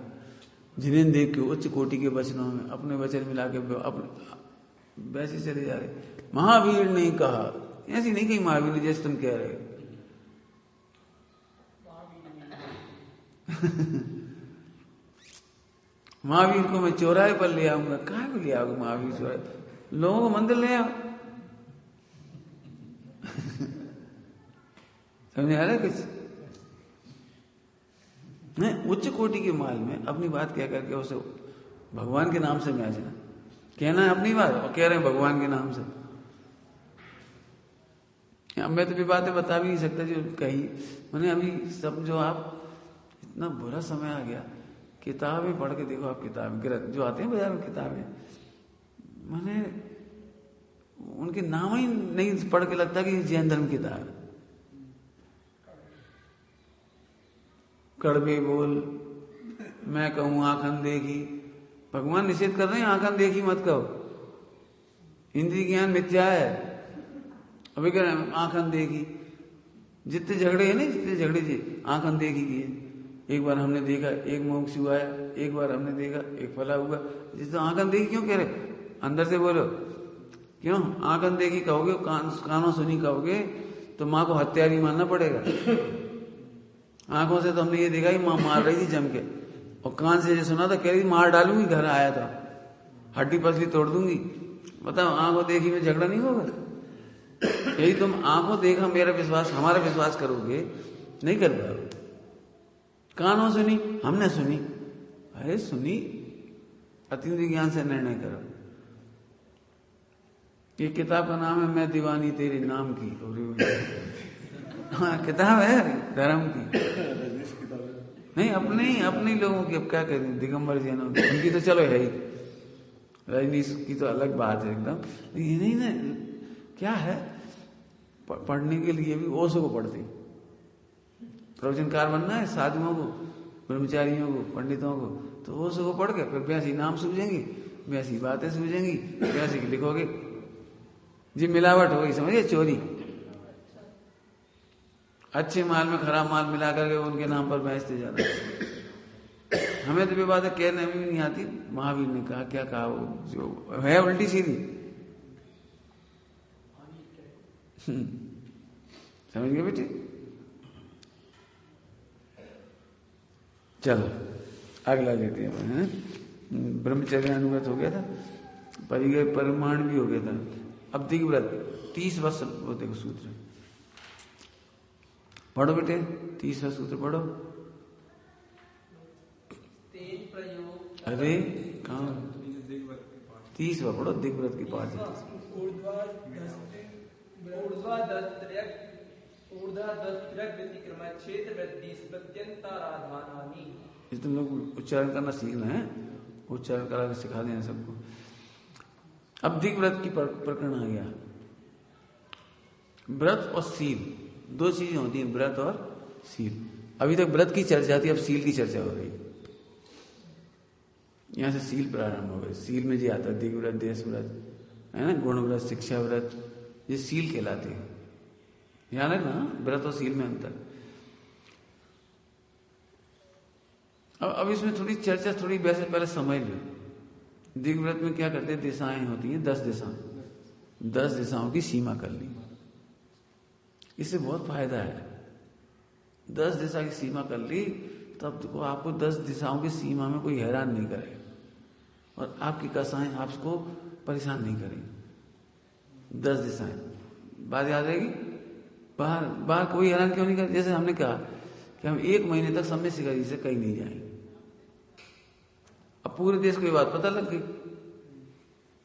जिन्हें देख के उच्च कोटि के वचनों में अपने वचन मिला के अपने वैसे चले जा रहे। महावीर ने कहा, ऐसी नहीं कही महावीर ने जैसे तुम कह रहे हो। महावीर को मैं चौराहे पर ले आऊंगा, कहाँ को ले आओगे महावीर चौराहे, लोगों को मंदिर ले आओ। समझ आ रहा है कुछ? नहीं, उच्च कोटि के माल में अपनी बात कह करके उसे भगवान के नाम से मैचना, कहना है अपनी बात और कह रहे हैं भगवान के नाम से। अब मैं तो भी बातें बता भी नहीं सकता जो कही मैंने अभी, सब जो आप, इतना बुरा समय आ गया, किताबें पढ़ के देखो आप, किताबें जो आते हैं बाजार में किताबें, मैंने उनके नाम ही नहीं पढ़ के लगता कि जैन धर्म किताब है। कड़वे बोल, मैं कहूं आंखन देखी, भगवान निषेध कर रहे हैं आंखन देखी मत कहो, इंद्रिय ज्ञान मिथ्या है। अभी कह रहे हैं आंखन देखी, जितने झगड़े हैं ना, जितने झगड़े जी आंखन देखी किए। एक बार हमने देखा, एक मोक्षु आया, एक बार हमने देखा, एक फला हुआ, जिस तो आंखन देखी क्यों कह रहे, अंदर से बोलो क्यों, आंखन देखी कहोगे, कानों सुनी कहोगे तो माँ को हत्यारी मानना पड़ेगा। आंखों से तो हमने ये देखा कि माँ मार रही थी जम के, और कान से ये सुना था, कह रही थी मार डालूंगी, घर आया था हड्डी पसली तोड़ दूंगी। बताओ आंखों देखी में झगड़ा नहीं होगा? यही तुम आंखों देखा मेरा विश्वास, हमारा विश्वास करोगे, नहीं कर पाओगे। कानों सुनी, हमने सुनी, अरे सुनी, अतीन्द्रिय ज्ञान से निर्णय करो। ये किताब का नाम है मैं दीवानी तेरे नाम की। हाँ किताब है धर्म की, नहीं अपने लोगों की। अब क्या कहते हैं, दिगंबर जैनों की, उनकी तो चलो है ही, रजनीश की तो अलग बात है एकदम। ये नहीं ना, क्या है, पढ़ने के लिए भी ओशो को पढ़ते, प्रवचनकार बनना है साधुओं को, ब्रह्मचारियों को, पंडितों को, तो ओशो को पढ़ के फिर वैसी नाम सूझेंगी, वैसी बातें सूझेंगी, वैसी लिखोगे जी, मिलावट होगी, समझिए, चोरी। अच्छे माल में खराब माल मिला करके उनके नाम पर बेचते जाना। हमें तो ये बात कहने में भी नहीं आती। महावीर ने कहा, क्या कहा, वो जो है उल्टी सीधी, समझ गए बेटे। चलो अगला लेते हैं। ब्रह्मचर्य अनुव्रत हो गया था, परिग्रह परिमाण भी हो गया था। अब दिग्व्रत 30 वर्ष, वो देखो सूत्र पढ़ो बेटे, 30वां सूत्र पढ़ो। अरे कहाँ, 30वां पढ़ो, दिग्व्रत की पाठ। ये तुम लोग उच्चारण करना सीखना है, उच्चारण करा सिखा देना सबको। अब दिग्व्रत की प्रकरण आ गया। व्रत और सील दो चीजें होती हैं, व्रत और सील। अभी तक व्रत की चर्चा थी, अब सील की चर्चा हो रही। यहां से सील प्रारंभ हो गए। सील में जो आता है दिग्व्रत, देश व्रत है ना, गुण व्रत, शिक्षा व्रत, ये सील कहलाते हैं। ध्यान रखना, व्रत और सील में अंतर। अब इसमें थोड़ी चर्चा, थोड़ी वैसे पहले समझ लो। दिग्व्रत में क्या करते हैं, दिशाएं होती हैं, 10 दिशाएं, 10 दिशाओं की सीमा कर ली। इससे बहुत फायदा है। 10 दिशा की सीमा कर ली, तब तो आपको 10 दिशाओं की सीमा में कोई हैरान नहीं करे, और आपकी कसाएं आपको परेशान नहीं करेंगी। 10 दिशाएं, बात याद रहेगी। बाहर कोई हैरान क्यों नहीं करे। जैसे हमने कहा कि हम 1 महीने तक समय शिकारी से कहीं नहीं जाएंगे। अब पूरे देश को ये बात पता लग गई,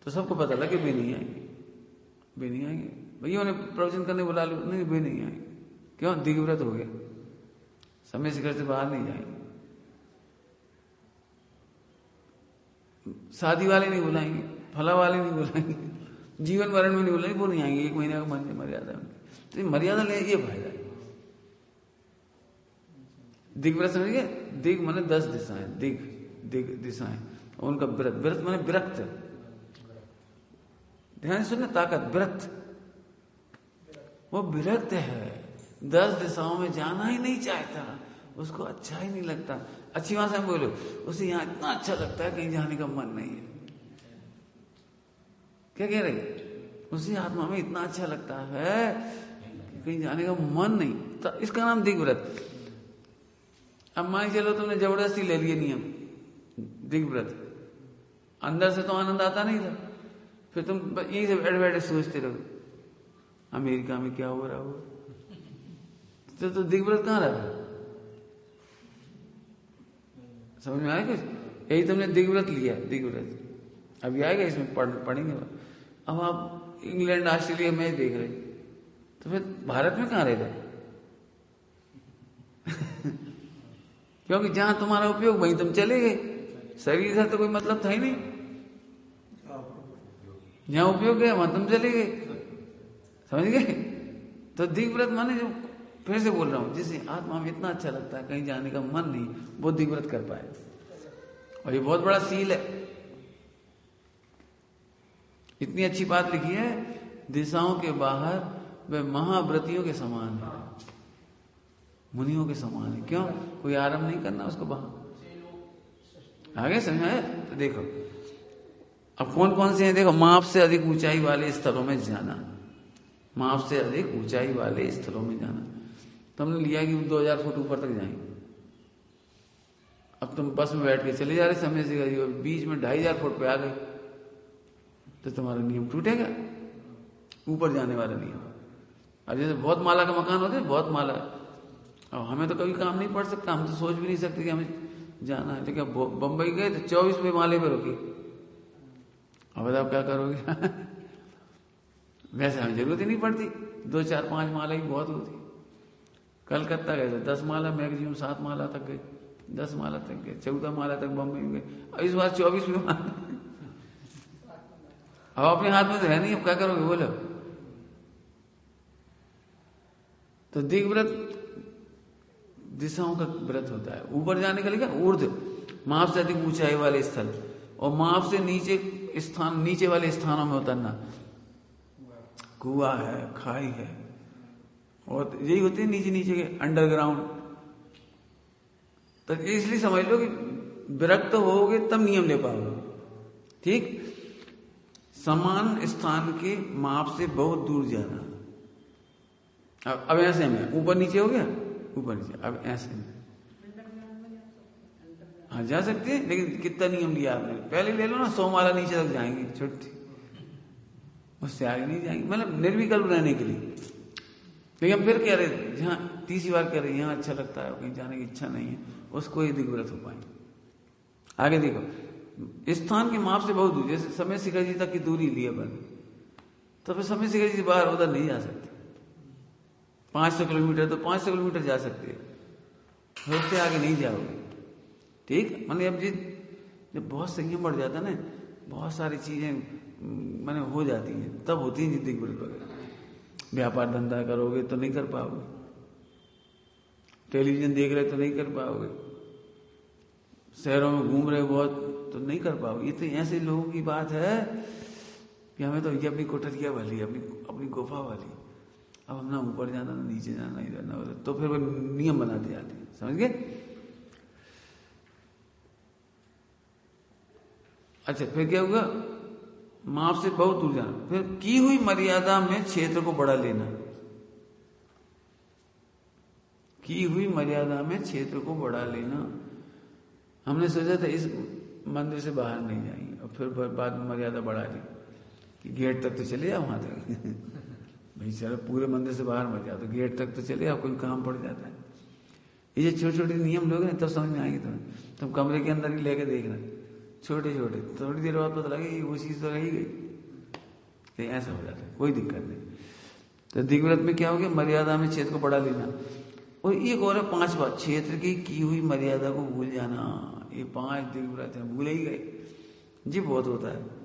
तो सबको पता लग गया वे नहीं आएंगे। भैया उन्हें प्रवचन करने बुला लो, नहीं वे नहीं आएंगे। क्यों, दिग्व्रत हो गया, समय शिखर से बाहर नहीं जाएंगे। शादी वाले नहीं बुलाएंगे, फला वाले नहीं बुलाएंगे, जीवन मरण में नहीं बुलाएंगे, वो नहीं आएंगे। 1 महीने का मन मर्यादा है। तो मर्यादा ले, ये फायदा है दिग्व्रत। समझ गए, दिग माने 10 दिशाएं, दिग दिशाएं, और उनका व्रत, व्रत माने विरक्त। ध्यान सुनना, ताकत, व्रत, वो विरक्त है, 10 दिशाओं में जाना ही नहीं चाहता, उसको अच्छा ही नहीं लगता। अच्छी भाषा में बोलो, उसे यहां इतना अच्छा लगता है, कहीं जाने का मन नहीं है। क्या कह रहे, उसे आत्मा में इतना अच्छा लगता है कि कहीं जाने का मन नहीं, तो इसका नाम दिग्व्रत। अब मान चलो तुमने जबरदस्ती ले लिए नियम दिग्व्रत, अंदर से तो आनंद आता नहीं था, फिर तुम यहीं से बैठे बैठे सोचते रहो अमेरिका में क्या हो रहा हो, तो दिग्व्रत कहां रहा। समझ में आया कुछ। यही तुमने दिग्व्रत लिया, दिग्व्रत अभी आएगा, इसमें पढ़ेंगे। अब आप इंग्लैंड ऑस्ट्रेलिया मैच देख रहे, तो फिर भारत में कहां रहेगा क्योंकि जहां तुम्हारा उपयोग वहीं तुम चले गए, शरीर का तो कोई मतलब था ही नहीं। जहां उपयोग गया वहां तुम चले गए, समझ गए। तो दिग्व्रत माने, जो फिर से बोल रहा हूं, जिसे आत्मा में इतना अच्छा लगता है कहीं जाने का मन नहीं, वो दिग्व्रत कर पाए। और ये बहुत बड़ा सील है। इतनी अच्छी बात लिखी है, दिशाओं के बाहर वे महाव्रतियों के समान है, मुनियों के समान है। क्यों, कोई आराम नहीं करना उसको बाहर। आगे समझ आया? तो देखो अब कौन कौन से हैं, देखो माप से अधिक ऊंचाई वाले स्थलों में जाना, माप से अधिक ऊंचाई वाले स्थलों में जाना। तो हमने लिया कि 2000 फुट ऊपर तक जाएंगे। अब तुम बस में बैठ के चले जा रहे समय से, बीच में 2500 फुट पे आ गए तो तुम्हारा नियम टूटेगा, ऊपर जाने वाला नियम। अब जैसे बहुत माला का मकान होता है, बहुत माला, अब हमें तो कभी काम नहीं पड़ सकता, हम तो सोच भी नहीं सकते कि हमें जाना है। लेकिन बंबई गए तो 24वें माले पे रुके, अब बताओ क्या करोगे? वैसे हमें जरूरत ही नहीं पड़ती, 2 4 5 माला ही बहुत होती। कलकत्ता गए तो 10 माला, मैक्सिमम 7 माला तक गए, 10 माला तक गए, 14 माला तक बम्बई में गए, और इस बार 24वें माला। अब अपने हाथ में तो है नहीं, अब क्या करोगे बोलो? तो दिग्व्रत दिशाओं का व्रत होता है। ऊपर जाने के लिए क्या, ऊर्ध्व, माप से अधिक ऊंचाई वाले स्थल, और माप से नीचे स्थान, नीचे वाले स्थानों में उतरना, कुआं है, खाई है, और यही होते हैं नीचे नीचे के अंडरग्राउंड। तो इसलिए समझ लो कि विरक्त होगे तब नियम ले पाओगे। ठीक, समान स्थान के माप से बहुत दूर जाना। अब ऐसे में ऊपर नीचे हो गया, ऊपर नीचे, अब ऐसे में हाँ जा सकते हैं, लेकिन कितना नियम लिया आपने? पहले ले लो ना, 100 माला नीचे तक जाएंगे, छुट्टी, उससे आगे नहीं जाएंगे, मतलब निर्विकल्प रहने के लिए। लेकिन फिर कह रहे, जहाँ तीसरी बार कह रहे यहाँ अच्छा लगता है, कहीं जाने की इच्छा नहीं है, उसको ही दिग्व्रत हो पाएंगे। आगे देखो, स्थान के माप से बहुत दूर, जैसे समय शिखर जी तक की दूरी ली अपन, तो फिर समय शिखर जी से बाहर उधर नहीं जा सकते। 500 किलोमीटर तो 500 किलोमीटर जा सकते हैं, उससे आगे नहीं जाओगे। ठीक, माने अब जब बहुत संयम बढ़ जाता है ना, बहुत सारी चीजें माने हो जाती हैं, तब होती है दिग्व्रत वगैरह। व्यापार धंधा करोगे तो नहीं कर पाओगे, टेलीविजन देख रहे तो नहीं कर पाओगे, शहरों में घूम रहे बहुत तो नहीं कर पाओगे। ये तो ऐसे लोगों की बात है कि हमें तो ये अपनी कोठरिया वाली, अपनी गुफा वाली, अब हम ना ऊपर जाना ना नीचे जाना, इधर ना उधर, तो फिर वो नियम बनाते जाते हैं, समझ गए? अच्छा, फिर क्या होगा? माप से बहुत दूर जाना, फिर की हुई मर्यादा में क्षेत्र को बढ़ा लेना, की हुई मर्यादा में क्षेत्र को बढ़ा लेना। हमने सोचा था इस मंदिर से बाहर नहीं जाएंगे, और फिर बाद में मर्यादा बढ़ा ली कि गेट तक तो चले जाओ, वहां तक भाई चलो पूरे मंदिर से बाहर मत जाओ, तो गेट तक तो चले जाओ, कोई काम पड़ जाता है। ये छोटे छोटे नियम लोग हैं, तब समझ में आएंगे तुम्हें। तुम कमरे के अंदर ही लेके देखना, छोटे छोटे, थोड़ी देर बाद पता लगे वो चीज तो रही गई, तो ऐसा हो जाता है, कोई दिक्कत नहीं। तो दिग्व्रत में क्या हो गया? मर्यादा में क्षेत्र को बढ़ा लेना। और एक और है 5 बात, क्षेत्र की हुई मर्यादा को भूल जाना। ये 5 दिग्व्रत है, भूल ही गए जी, बहुत होता है।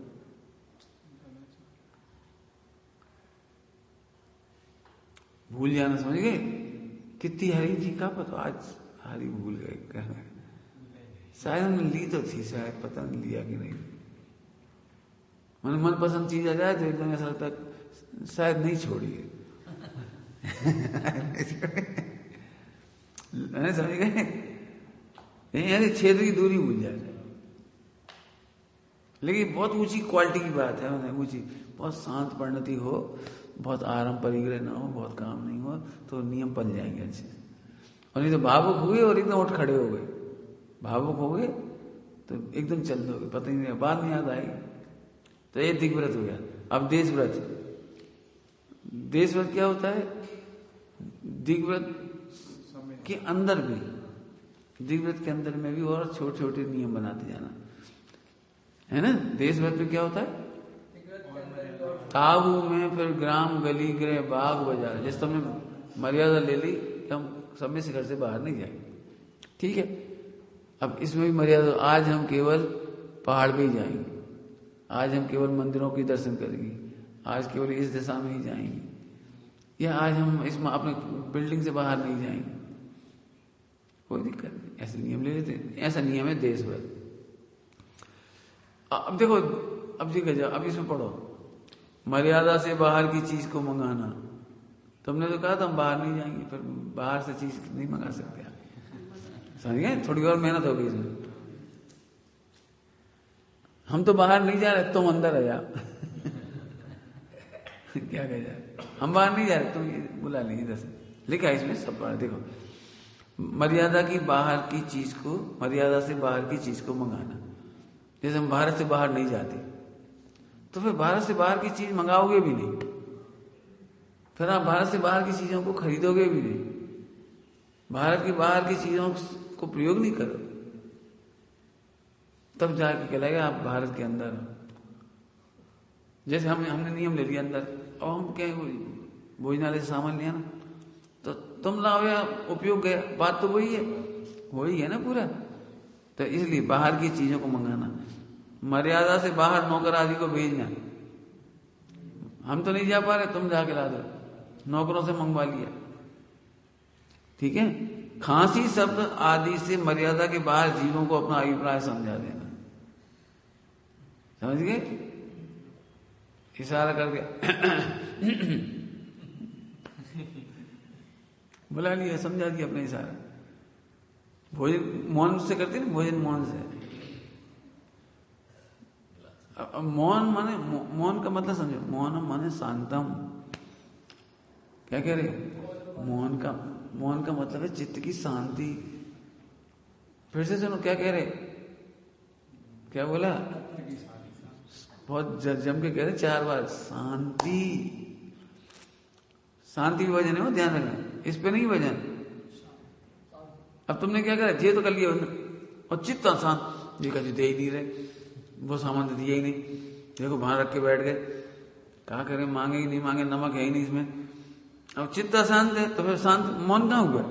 भूल जाना, समझ गए? कितनी हरी थी का पता, आज हरी भूल गए, शायद हमने ली तो थी, शायद पता नहीं लिया कि नहीं। मन पसंद चीज आ जाए तो एकदम ऐसा लगता है शायद नहीं छोड़ी है। समझ गए? ऐसे क्षेत्र की दूरी भूल जाए। लेकिन बहुत ऊंची क्वालिटी की बात है, ऊंची, बहुत शांत परिणति हो, बहुत आराम परिग्रह ना हो, बहुत काम नहीं हो, तो नियम पल जाएंगे अच्छे। और नहीं तो भावुक हुए और एकदम उठ खड़े हो गए, भावुक हो गए तो एकदम चल दोगे, पता ही नहीं, बात नहीं याद आएगी। तो ये दिग्व्रत हो गया। अब देशव्रत, देशव्रत क्या होता है? दिग्व्रत के अंदर भी, दिग्व्रत के अंदर में भी और छोटे छोटे नियम बनाते जाना है ना। देशव्रत में क्या होता है? ताबू में फिर ग्राम गली गृह बाग बाजार, जैसे तुमने मर्यादा ले ली, हम समय से घर से बाहर नहीं जाएंगे, ठीक है। अब इसमें भी मर्यादा, आज हम केवल पहाड़ पे ही जाएंगे, आज हम केवल मंदिरों के दर्शन करेंगे, आज केवल इस दिशा में ही जाएंगे, या आज हम इसमें अपने बिल्डिंग से बाहर नहीं जाएंगे, कोई दिक्कत नहीं, ऐसे नियम ले लेते हैं। ऐसा नियम है देशव्रत। अब देखो, अब जी गजा, अब इसमें पढ़ो, मर्यादा से बाहर की चीज को मंगाना। तुमने तो कहा था हम बाहर नहीं जाएंगे, फिर बाहर से चीज नहीं मंगा सकते, समझ गए? थोड़ी और मेहनत होगी इसमें। हम तो बाहर नहीं जा रहे, तुम अंदर आ जाओ। क्या कह जाए, हम बाहर नहीं जा रहे, तुम ये बुला लेंगे। इधर से लिखा है इसमें सब बार, देखो मर्यादा की बाहर की चीज को, मर्यादा से बाहर की चीज को मंगाना। जैसे हम भारत से बाहर नहीं जाते, तो फिर भारत से बाहर की चीज मंगाओगे भी नहीं, फिर आप भारत से बाहर की चीजों को खरीदोगे भी नहीं, भारत की बाहर की चीजों को प्रयोग नहीं करो, तब जाके कहलाएगा आप भारत के अंदर हो। जैसे हमने नियम ले लिया अंदर, और हम क्या भोजनालय से सामान लिया ना, तो तुम लाओ या उपयोग गया, बात तो वही है ना पूरा। तो इसलिए बाहर की चीजों को मंगाना, मर्यादा से बाहर नौकर आदि को भेजना। हम तो नहीं जा पा रहे, तुम जाके ला दो, नौकरों से मंगवा लिया, ठीक है। खांसी शब्द आदि से मर्यादा के बाहर जीवों को अपना अभिप्राय समझा देना, समझ गए, इशारा करके बुला लिया, समझा दिया अपना इशारा। भोजन मौन से करते ना, भोजन मौन से। अब मौन माने, मौन का मतलब समझो, मौन माने शांतम। क्या कह रहे, मौन का मतलब है चित्त की शांति। फिर से सुनो क्या कह रहे, क्या बोला, बहुत जम के कह रहे 4 बार, शांति। शांति भी वजन है वो, ध्यान रखना, इस पे नहीं वजन। अब तुमने क्या करा, ये तो कर लिया और चित्त शांत, ये कभी दे ही नहीं रहे, वो सामान तो दिया ही नहीं, देखो बाहर रख के बैठ गए, क्या करें, मांगे ही नहीं मांगे, नमक है ही नहीं इसमें। अब चित्त अशांत है, तो फिर शांत मौन कहां हुआ।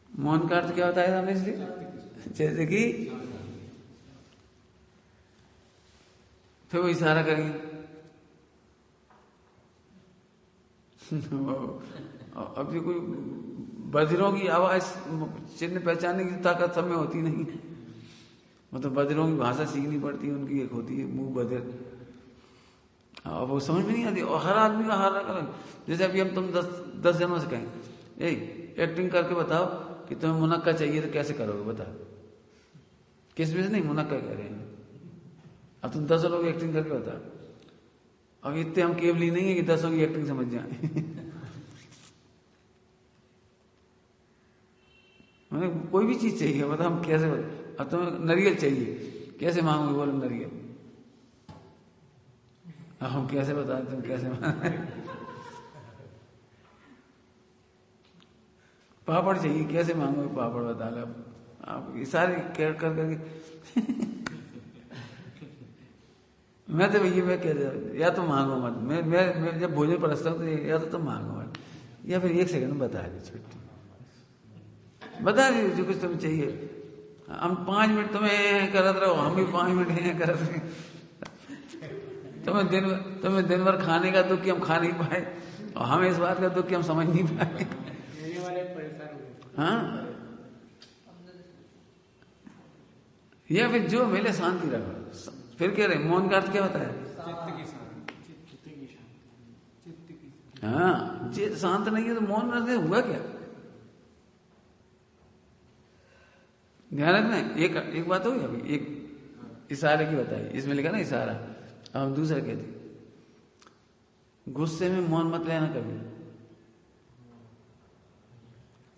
मौन का अर्थ क्या होता है हमने, इसलिए जैसे कि फिर वो इशारा करेंगे, अब ये कोई बधिरों की आवाज चिन्ह पहचानने की ताकत सब में होती नहीं, मतलब बधिरों की भाषा सीखनी पड़ती है, उनकी एक होती है मुंह बधिर, अब वो समझ में नहीं आती, और हर आदमी का हर अलग। जैसे अभी हम तुम 10 जनों से कहें, एक्टिंग करके बताओ कि तुम्हें मुनक्का चाहिए, तो कैसे करोगे बताओ, किस वजह से नहीं मुनक्का कह रहे हैं। अब तुम 10 लोग एक्टिंग करके बताओ, अब इतने हम केवली नहीं है कि 10 की एक्टिंग समझ जाए। मैंने कोई भी चीज चाहिए बता, हम कैसे अब तुम्हें नारियल चाहिए, कैसे मांगोगे, बोलो नारियल, अब हम कैसे बताएं तुम कैसे मांगे। पापड़ चाहिए, कैसे मांगोगे पापड़, बता लो आप इशारे कर करके। मैं तो भैया मैं कह, या तो मांगो मत, मैं जब भोजन परसता हूँ तो या तो तुम मांगो मत, या फिर 1 सेकंड में बता दी, छुट्टी बता दी जो कुछ तुम्हें चाहिए। हम 5 मिनट तुम्हें करत रहो, हम भी 5 मिनट हैं करत रहे। तुम्हें दिन भर खाने का दुख कि हम खा नहीं पाए, और हमें इस बात का दुख कि हम समझ नहीं पाए। हाँ, या फिर जो मिले शांति रखो। फिर कह रहे मौन का अर्थ क्या होता है, हाँ, चित्त शांत नहीं है तो मौन रहते हुआ क्या। ध्यान रखना, एक बात हो गई, अभी एक इशारे की बताई, इसमें लिखा ना इशारा। अब हम दूसरा कहते, गुस्से में मौन मत लेना कभी,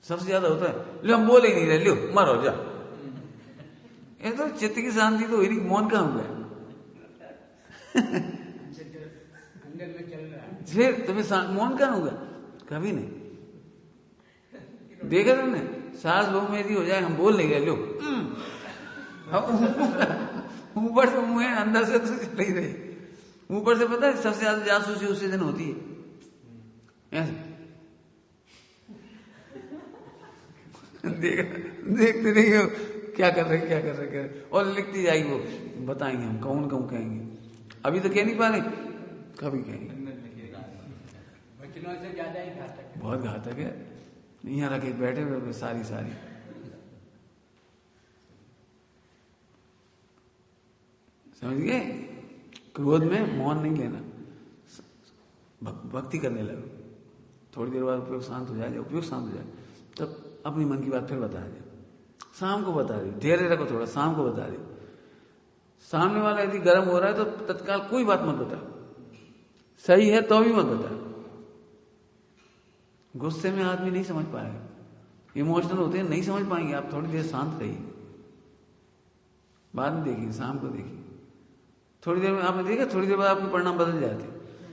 सबसे ज्यादा होता है लो हम बोले ही नहीं रहे, लो मरो जा, ये तो चित्त की शांति तो हुई नहीं, मौन कहां हुआ। फिर तुम्हें मौन कहां होगा, कभी नहीं। देखा तुमने, सास बहू में यदि हो जाए, हम बोल नहीं रहे, लो ऊपर से मुंह है, अंदर से तो चल ही रहे। ऊपर से पता है सबसे ज्यादा जासूसी उसी दिन होती है, ऐसे देखते नहीं हो क्या कर रहे, और लिखती जाएगी वो, बताएंगे हम कौन कहेंगे, अभी तो कह नहीं पा रहे, कभी कहेंगे। बचनों से ज्यादा ही घातक है, बहुत घातक है। यहाँ रखे बैठे हुए सारी समझ गए। क्रोध में मौन नहीं लेना, भक्ति करने लगो, थोड़ी देर बाद उपयोग शांत हो जाए, तब अपनी मन की बात फिर बता दे, शाम को बता दे, धैर्य रखो थोड़ा, शाम को बता दे, सामने वाला यदि गर्म हो रहा है तो तत्काल कोई बात मत बता, सही है तो भी मत बता। गुस्से में आदमी नहीं समझ पाएगा, इमोशनल होते हैं, नहीं समझ पाएंगे। आप थोड़ी देर शांत रहिए, बाद में देखिए, शाम को देखिए, थोड़ी देर में आपने देखा, थोड़ी देर बाद आपके परिणाम बदल जाते।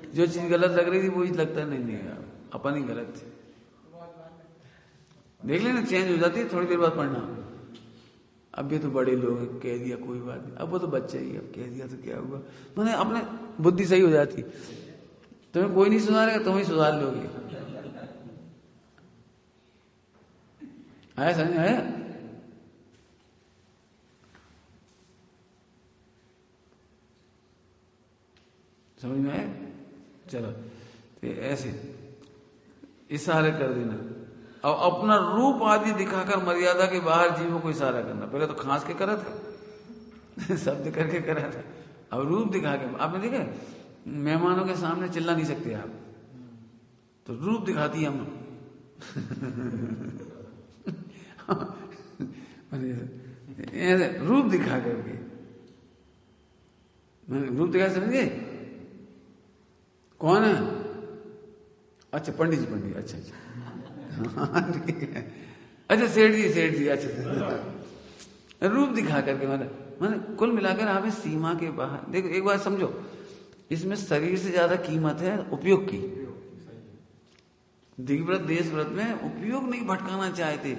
जो चीज गलत लग रही थी वो चीज लगता है नहीं यार अपन ही गलत थे, देख लेना चेंज हो जाती है थोड़ी देर बाद परिणाम। अब ये तो बड़े लोग हैं, कह दिया कोई बात नहीं, अब वो तो बच्चा ही, अब कह दिया तो क्या हुआ, मैंने अपने बुद्धि सही हो जाती। तुम्हें कोई नहीं सुधारेगा, तुम ही सुधार लोगे। आया समझ में आया? समझ में आया? चलो तो ऐसे इशारे कर देना, और अपना रूप आदि दिखाकर मर्यादा के बाहर जीवों को इशारा करना। पहले तो खांस के करा था शब्द करके करा था, अब रूप दिखा के। आपने देखा मेहमानों के सामने चिल्ला नहीं सकते आप, तो रूप दिखाती हम रूप दिखा करके, मैंने रूप दिखा, समझे कौन है? अच्छा पंडित जी, पंडित, अच्छा अच्छा ठीक है, अच्छा सेठ जी, अच्छा रूप दिखा करके। मैंने कुल मिलाकर आप इस सीमा के बाहर देखो। एक बात समझो, इसमें शरीर से ज्यादा कीमत है उपयोग की। दिग्व्रत देश व्रत में उपयोग नहीं भटकाना चाहते,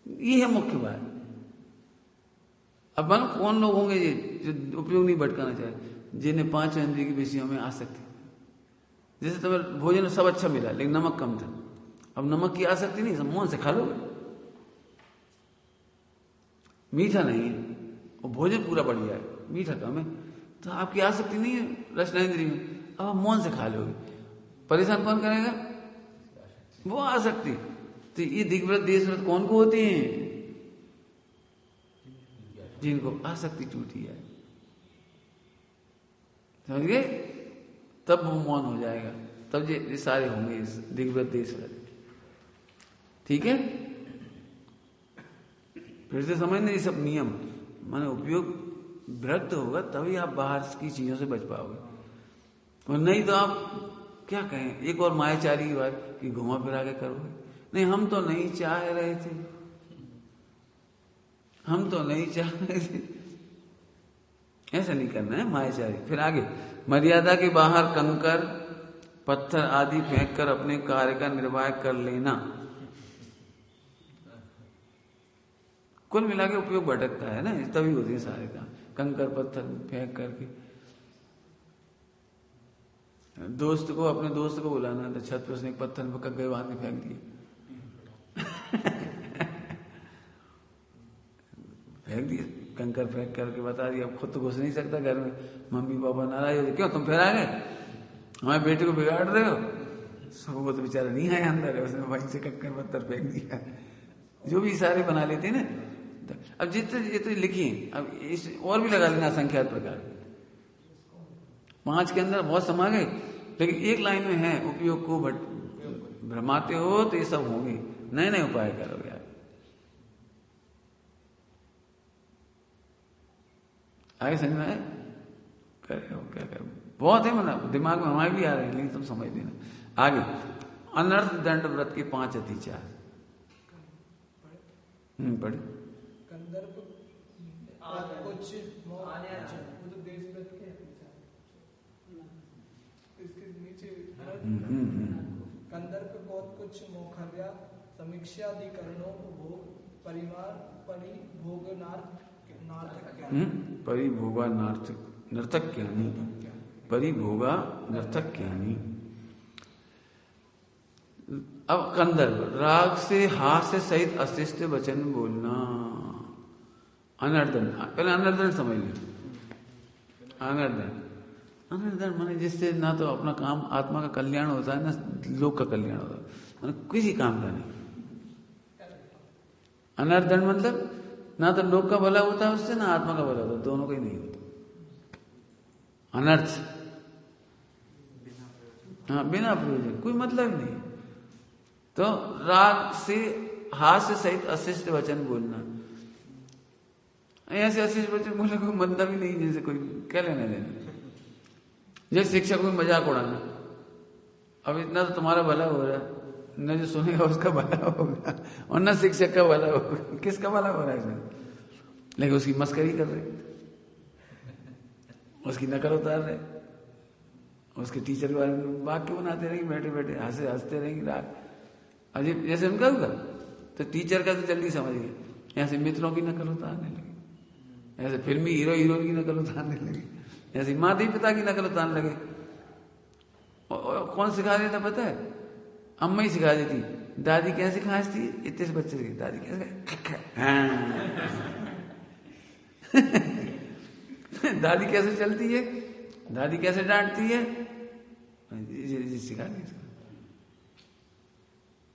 ये है मुख्य बात। अब कौन लोग होंगे ये जो उपयोग नहीं भटकाना चाहते? जिन्हें 5 इंद्रिय के विषयों में आसक्ति, जैसे तुम्हें भोजन सब अच्छा मिला लेकिन नमक कम था, अब नमक की आसक्ति नहीं, सब मौन से खा लोगे। मीठा नहीं है और भोजन पूरा बढ़िया है, मीठा कम है, तो आपकी आसक्ति नहीं है रचना इंद्रिय में, अब आप मौन से खा लोगे। परेशान कौन करेगा? वो आसक्ति। तो ये दिग्व्रत देश व्रत कौन को होते हैं? जिनको आसक्ति टूटी है, समझ गए? तब वो मौन हो जाएगा, तब ये सारे होंगे इस दिग्व्रत देश व्रत। ठीक है, फिर से समझने ये सब नियम, माने उपयोग विरक्त होगा तभी आप बाहर की चीजों से बच पाओगे, और नहीं तो आप क्या कहें, एक और मायाचारी की बात कि घुमा फिरा के करोगे। नहीं, हम तो नहीं चाह रहे थे, हम तो नहीं चाह रहे थे, ऐसा नहीं करना है मायाचारी। फिर आगे, मर्यादा के बाहर कंकर पत्थर आदि फेंक कर अपने कार्य का निर्वाह कर लेना। कुल मिला के उपयोग भटकता है ना, तभी होती है सारे काम, कंकर पत्थर फेंक करके। दोस्त को, अपने दोस्त को बुलाना तो छत पर उसने एक पत्थर में पकड़ गए, वहां फेंक दिए फेंक दिए, कंकर फेंक करके बता दिया, अब खुद तो घुस नहीं सकता घर में, मम्मी पापा नाराज होते, क्यों तुम फिर आ गए, हमारे बेटे को बिगाड़ रहे हो। सब वो तो बेचारा नहीं आया अंदर है, उसने वहीं से कंकर पत्थर फेंक दिया, जो भी इशारे बना लेते हैं ना। अब जितने लिखिए, अब इस और भी लगा लेना असंख्यात प्रकार, 5 के अंदर बहुत समा गए, लेकिन एक लाइन में है उपयोग को भ्रमाते हो तो ये सब होंगे, नए नए उपाय करोगे आप। आगे समझ में आए? करे हो क्या कर, बहुत है, मतलब दिमाग में हमारे भी आ रहे हैं, लेकिन तुम समझ देना। आगे, अनर्थ दंड व्रत के 5 अतिचार पढ़े। कंदर्प कुछ देश व्रत के इसके नीचे कंदर्प बहुत कुछ मोखर्या समीक्षाधिकरणों भोग परिवार परिभोगनार्थ परिभोगा नर्तक ज्ञानी, परिभोगा नर्तक ज्ञानी। अब कंदर्प, राग से हास्य सहित अशिष्ट वचन बोलना। अनर्दन, पहले अनर्दन समझ लीजिए। अनर्दन माने जिससे ना तो अपना काम आत्मा का कल्याण होता है ना लोक का कल्याण होता है, माने किसी काम का नहीं। अनर्दन मतलब ना तो लोक का भला होता है उससे, ना आत्मा का भला होता है, दोनों का ही नहीं होता। अनर्थ, हाँ, बिना प्रयोजन, कोई मतलब नहीं। तो राग से हास्य सहित अशिष्ट वचन बोलना। ऐसे अशिष्ट बच्चे बोले कोई मतलब ही नहीं, जैसे कोई क्या लेना देना। जैसे शिक्षक को मजाक उड़ाना, अब इतना तो तुम्हारा भला हो रहा है, न जो सुनेगा उसका भला होगा और न शिक्षक का भला होगा, किसका भला हो रहा है इसमें? लेकिन उसकी मस्करी कर रहे, उसकी नकल उतार रहे, उसके टीचर के बारे में वाक्य बनाते रहेंगे, बैठे बैठे हंसते रहेंगे रात। अजीब जैसे उनका होगा तो टीचर का तो जल्दी समझ गए, ऐसे मित्रों की नकल उतारने लगे, ऐसे फिल्मी हीरो हीरोइन की नकल उतारने लगे, ऐसे माता पिता की नकल उतारने लगे। और कौन सिखा देता पता है? अम्मा ही सिखा देती। दादी कैसे खांसती है इतने से बच्चे की, दादी कैसे दादी कैसे चलती है, दादी कैसे डांटती है, सिखा दी।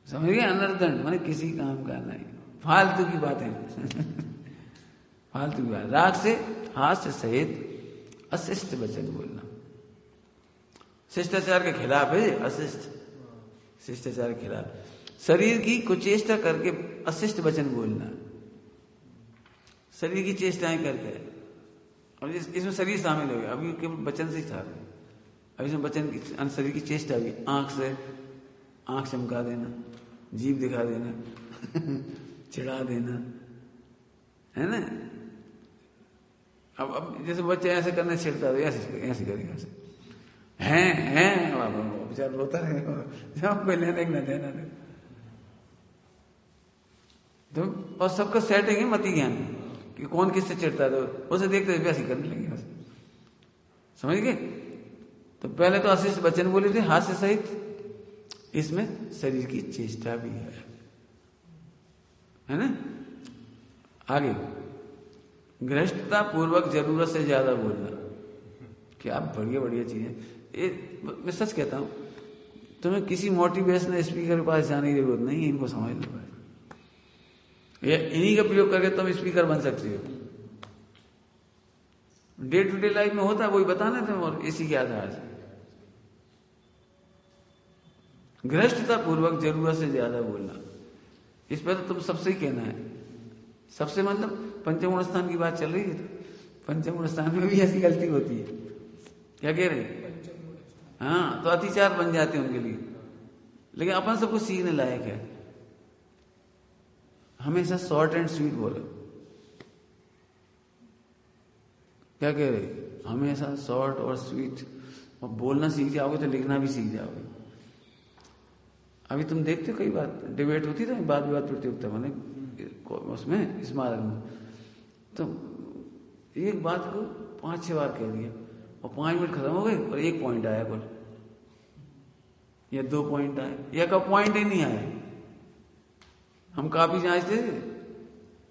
समझ गए? अनर्दंड माने किसी काम का नहीं, फालतू की बातें फालतू की बात। राग से हास्य सहित अशिष्ट वचन बोलना, शिष्टाचार के खिलाफ है अशिष्ट, शिष्टाचार के खिलाफ। शरीर की कुचेष्टा करके अशिष्ट वचन बोलना, शरीर की चेष्टाएं करके। और इसमें शरीर शामिल हो गया, अभी केवल वचन से ही था, अभी इसमें वचन की शरीर की चेष्टा भी, आंख से आंख चमका देना, जीभ दिखा देना चिढ़ा देना, है ना। अब जैसे बच्चे ऐसे करने छिड़ता है, ऐसे करेगा, हैं बेचारा रोता रहेगा, जब कोई लेने न देना दे तो। और सबका सेटिंग है मति ज्ञान कि कौन किससे चिढ़ता है, तो उसे देखते हुए ऐसे करने लगे, समझ गए? तो पहले तो अशिष्ट वचन बोले थे हास्य सहित, इसमें शरीर की चेष्टा भी है ना। आगे गृहस्थता पूर्वक जरूरत से ज्यादा बोलना, क्या बढ़िया बढ़िया चीजें। मैं सच कहता हूं, तुम्हें किसी मोटिवेशनल स्पीकर के पास जाने की जरूरत नहीं है, इनको समझ लो भाई, ये इन्हीं का प्रयोग करके तुम स्पीकर बन सकते हो। डे टू डे लाइफ में होता है, वही बताना तुम, और इसी के आधार से गृहस्थता पूर्वक जरूरत से ज्यादा बोलना। इस पर तो तुम सबसे ही कहना है, सबसे मतलब पंचम स्थान की बात चल रही है, तो पंचम स्थान में भी ऐसी गलती होती है, क्या कह रहे हैं? हाँ, तो अतिचार बन जाते हैं उनके लिए। लेकिन अपन सबको सीखने लायक है, हमेशा शॉर्ट एंड स्वीट बोलो। क्या कह रहे? हमेशा शॉर्ट और स्वीट, और बोलना सीख जाओगे तो लिखना भी सीख जाओगे। अभी तुम देखते हो कई बार डिबेट होती है, बात विवाद प्रतियोगिता मैंने उसमें स्मारक में, तो एक बात को 5-6 बार कह दिया और 5 मिनट खत्म हो गए और 1 पॉइंट आया कुल, या 2 पॉइंट आए, या का पॉइंट ही नहीं आया। हम काफी जांचते थे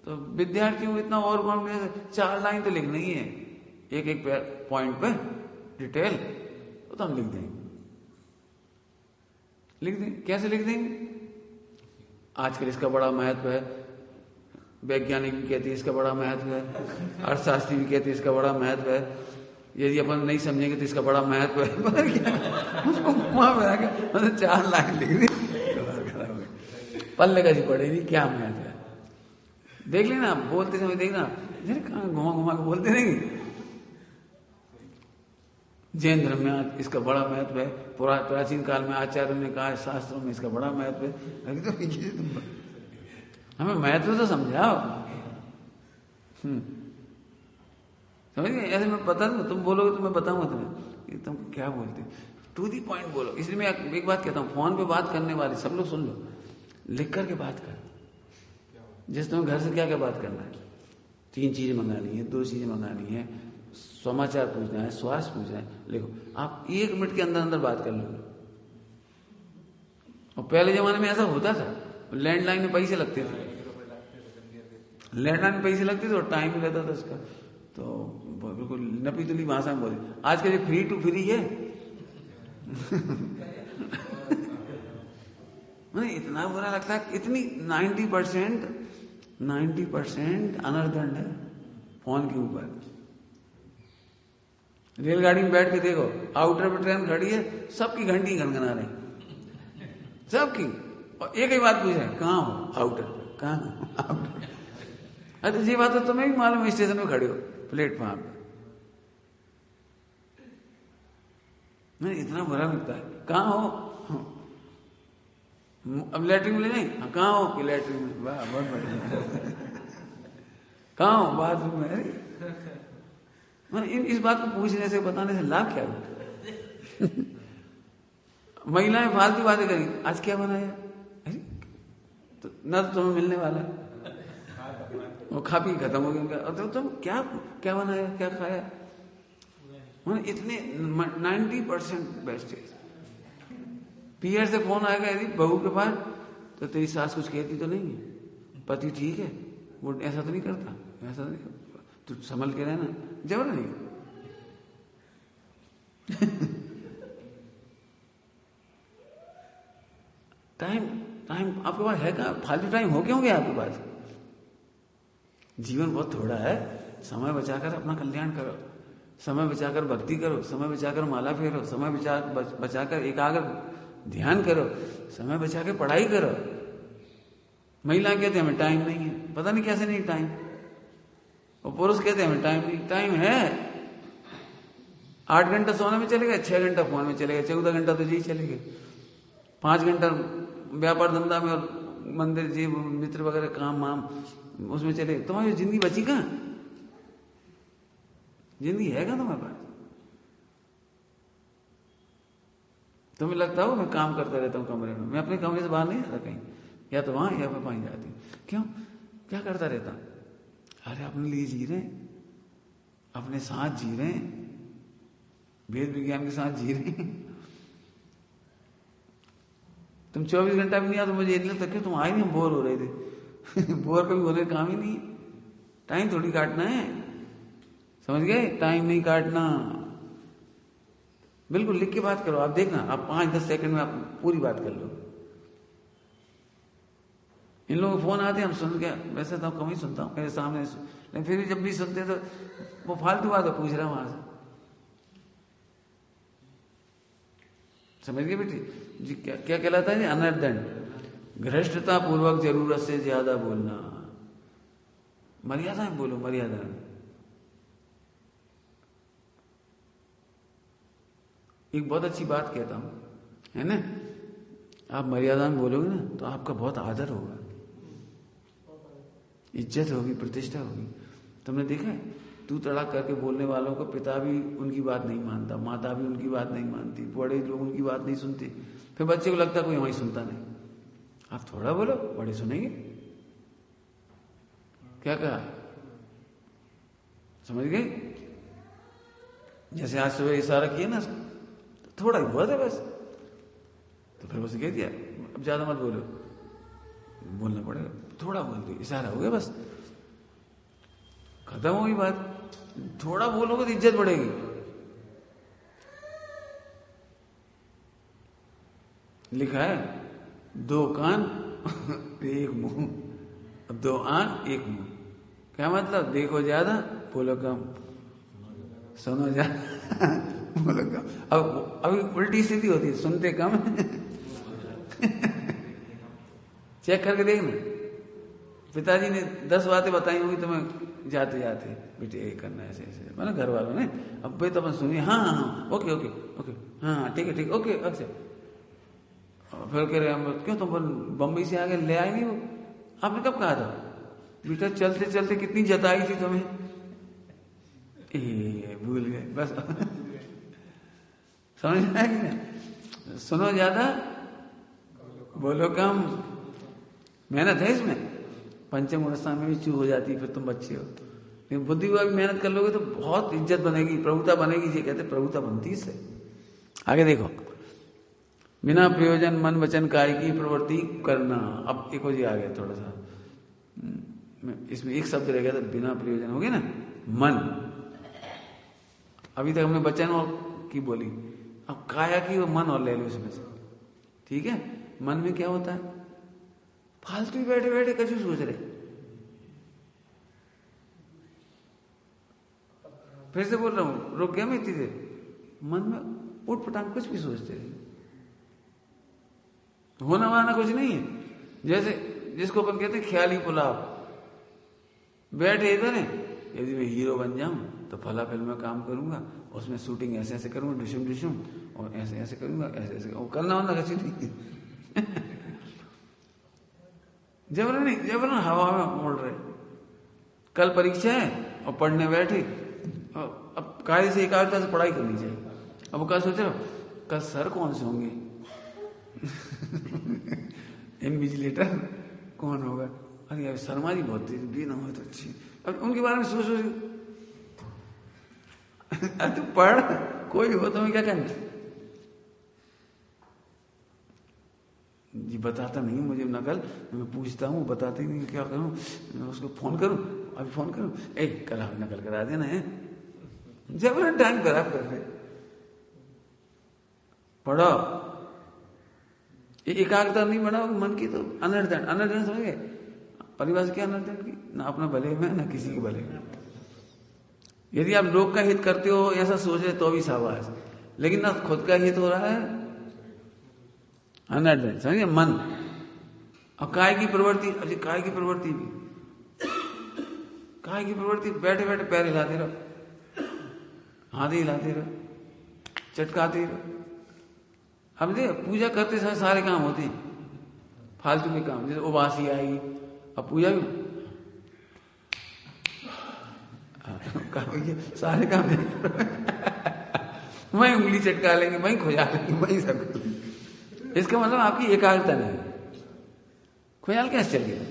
तो विद्यार्थियों को इतना और कॉन्फिडेंस, 4 लाइन तो लिखना ही है, एक पॉइंट पे डिटेल, तो हम लिख देंगे। कैसे लिख देंगे? आजकल इसका बड़ा महत्व है, वैज्ञानिक भी कहते हैं इसका बड़ा महत्व है, अर्थशास्त्री भी कहते हैं इसका बड़ा महत्व है, यदि अपन नहीं समझेंगे तो इसका बड़ा महत्व है। उसको घुमा फिरा के मतलब 4 लाइन लिख दी, पल्ले का जी पड़े नहीं क्या महत्व है। देख लेना, बोलते समय देखना, कहाँ घुमा घुमा के बोलते रहेंगे। जैन धर्म में इसका बड़ा महत्व है, प्राचीन काल में आचार्यों ने कहा, शास्त्रों में इसका बड़ा महत्व है। तो हमें महत्व तो समझाओ, समझ गए? ऐसे मैं बता दूं, तुम बोलोगे तो मैं बताऊंगा तुम्हें तुम क्या बोलते, टू दी पॉइंट बोलो। इसलिए मैं एक बात कहता हूँ, फोन पे बात करने वाले सब लोग सुन लो, लिख करके बात कर। जैसे तुम्हें घर से क्या क्या बात करना है, 3 चीजें मंगानी है, 2 चीजें मंगानी है, समाचार पूछना है, स्वास्थ्य पूछना है, लिखो। आप 1 मिनट के अंदर अंदर बात कर लोगे। और पहले जमाने में ऐसा होता था, लैंडलाइन में पैसे लगते थे, लैंडलाइन में पैसे लगते थे और टाइम रहता था उसका, तो बिल्कुल नपी तुली भाषा में बोले। आज के फ्री टू फ्री है इतना बुरा लगता है, इतनी 90% अनर्दंड है फोन के ऊपर। रेलगाड़ी में बैठ के देखो, आउटर पे ट्रेन खड़ी है, सबकी घंटी गनगना रही, सबकी, और एक ही बात पूछ रहे, कहाँ हो? आउटर। कहाँ हो? आउटर। अरे ये बात तो तुम्हें भी मालूम है, स्टेशन में खड़े हो प्लेटफॉर्म पे, नहीं इतना बुरा लगता है। कहाँ हो? अब लैट्रिन में ले नहीं, कहाँ हो कि लैट्रिन में, वाह बहुत बढ़िया। कहाँ हो? बाथरूम में। अरे इस बात को पूछने से बताने से लाभ क्या हो? महिलाएं फालतू बातें करी, आज क्या बनाया? अरे तो ना तो तुम्हें मिलने वाला, वो खा पी खत्म हो गया। तो तुम क्या क्या बनाया, क्या खाया? इतने 90% बेस्ट है। पीआर से फोन आएगा यदि बहू के पास, तो तेरी सास कुछ कहती तो नहीं है, पति ठीक है, वो ऐसा तो नहीं करता, ऐसा नहीं करता, तू संभल के रहना, जबर नहीं। टाइम टाइम आपके पास है क्या? फालतू टाइम हो क्यों गया आपके पास? जीवन बहुत थोड़ा है, समय बचाकर अपना कल्याण करो, समय बचाकर भक्ति करो, समय बचाकर माला फेरो, समय बचाकर एकाग्र ध्यान करो, समय बचाकर पढ़ाई करो। महिला कहते हैं हमें टाइम नहीं है, पता नहीं कैसे नहीं टाइम, और पुरुष कहते हैं हमें टाइम नहीं। टाइम है, 8 घंटा सोने में चले गए, 6 घंटा फोन में चले गए, 14 घंटा तो जी चले गए, 5 घंटा व्यापार धंधा में और मंदिर जी मित्र वगैरह काम वाम उसमें चले। तुम्हारी जिंदगी बची कहाँ? जिंदगी है क्या तुम्हारे पास? तुम्हें लगता हो मैं काम करता रहता हूँ कमरे में, मैं अपने कमरे से बाहर नहीं आता कहीं, या तो वहां या मैं वहीं जाती हूँ। क्यों? क्या करता रहता? अरे अपने लिए जी रहे, अपने साथ जी रहे, वेद विज्ञान के साथ जी रहे। तुम 24 घंटा भी नहीं आ तो मुझे नहीं लगता, क्यों तुम आए नहीं, हम बोर हो रहे थे। बोर कभी होने का काम ही नहीं। टाइम थोड़ी काटना है, समझ गए? टाइम नहीं काटना, बिल्कुल लिख के बात करो। आप देखना, आप 5-10 सेकंड में आप पूरी बात कर लो। इन लोगों को फोन आते हैं, हम सुन के, वैसे तो कम ही सुनता हूँ मेरे सामने, लेकिन फिर भी जब भी सुनते तो वो फालतू बात पूछ रहा वहां से, समझ गए बेटी जी? क्या क्या कहलाता है? अनर्दंड, घृष्टता पूर्वक जरूरत से ज्यादा बोलना। मर्यादा में बोलो, मर्यादा में। एक बहुत अच्छी बात कहता हूं, है ना, आप मर्यादा में बोलोगे ना तो आपका बहुत आदर होगा, इज्जत होगी, प्रतिष्ठा होगी। तुमने देखा है, तू तड़ाक करके बोलने वालों को पिता भी उनकी बात नहीं मानता, माता भी उनकी बात नहीं मानती, बड़े लोग उनकी बात नहीं सुनते, फिर बच्चे को लगता कोई वहीं सुनता नहीं। आप थोड़ा बोलो, बड़े सुनेंगे। क्या कहा? समझ गए? जैसे आज सुबह इशारा किया ना, थोड़ा ही बहुत है बस, तो फिर उसे कह दिया अब ज्यादा मत बोलो, बोलना पड़ेगा, थोड़ा बोल दो, इशारा हो गया बस, खत्म होगी बात। थोड़ा बोलोगे तो इज्जत बढ़ेगी। लिखा है 2 कान 1 मुंह, 2 आंख 1 मुंह। क्या मतलब? देखो ज्यादा, बोलो कम, सुनो ज्यादा, बोलो कम। अब अभी उल्टी स्थिति होती है, सुनते कम। चेक करके देखना, पिताजी ने 10 बातें बताई होंगी तुम्हें जाते जाते, बेटे ये करना ऐसे ऐसे, मतलब घर वालों ने। अब भाई तो अपन सुनिए, हाँ हाँ हाँ, ओके ओके ओके, हाँ ठीक है ठीक, ओके अच्छा। फिर कह रहे हम, क्यों तुम बम्बई से आगे ले आए नहीं वो? आपने कब कहा था? बेटा चलते चलते कितनी जताई थी तुम्हें, भूल गए बस। समझ में आया कि नहीं? सुनो ज्यादा, बोलो कम, मेहनत है इसमें। पंचम गुणस्थान में भी चूक हो जाती है, फिर तुम बच्चे हो। लेकिन बुद्धि को भी मेहनत कर लोगे तो बहुत इज्जत बनेगी, प्रभुता बनेगी। ये कहते प्रभुता बनती है इससे। आगे देखो, बिना प्रयोजन मन वचन काय की प्रवृत्ति करना। अब एक जी आ गया थोड़ा सा, इसमें एक शब्द रह गया था, बिना प्रयोजन हो गया ना, मन। अभी तक हमने वचन और की बोली, अब काया की वो मन और ले लो इसमें से, ठीक है? मन में क्या होता है? फालतू ही बैठे बैठे कछु सोच रहे। फिर से बोल रहा हूं, रुक गया मैं इतनी देर। मन में उठ पटांग कुछ भी सोचते रहे, होना वाना कुछ नहीं है। जैसे जिसको अपन कहते हैं ख्याली पुलाव, बैठे इधर है, यदि मैं हीरो बन जाऊं तो फला फिल्म में काम करूंगा, उसमें शूटिंग ऐसे ऐसे करूंगा, डिशुम डिशुम, और ऐसे ऐसे करूंगा, ऐसे ऐसे करना होना कसी नहीं। जबरन नहीं, जबरन हवा में उड़ रहे। कल परीक्षा है और पढ़ने बैठे, अब कायदे से एकाग्रता से पढ़ाई करनी चाहिए। अब वो कल सोच रहा कल सर कौन से होंगे, इन्विजिलेटर कौन होगा, अरे यार शर्मा जी बहुत तेज भी ना हो तो अच्छी। अब उनके बारे में सोच अरे तू पढ़, कोई हो तो मैं क्या करना जी, बताता नहीं मुझे नकल, मैं पूछता हूँ बताते ही नहीं, क्या करूं, मैं उसको फोन करूं, अभी फोन करूं, कल आप नकल करा देना है, जबरन टाइम खराब कर दे। पढ़ो, एकाग्रता नहीं बढ़ाओ मन की तो अनर्दन, अनर्दन समझ गए परिभाषा क्या अनर्दन की, ना अपना भले में ना किसी के भले में। यदि आप लोग का हित करते हो ऐसा सोचे तो भी शाबाश, लेकिन ना खुद का हित हो रहा है, अनर्दन समझिए मन। और काय की प्रवृत्ति, अभी काय की प्रवृत्ति भी, काय की प्रवृत्ति बैठे बैठे पैर हिलाते रहो, हाथ हिलाते रहो, चटकाते रहो। अब देख पूजा करते समय सारे काम होते हैं, फालतू के काम, जैसे उबासी आई, अब पूजा भी सारे काम वहीं उंगली चटका लेंगे, वहीं खुजा लेंगे, वहीं सब। इसका मतलब आपकी एकाग्रता नहीं, खुयाल कैसे चल गया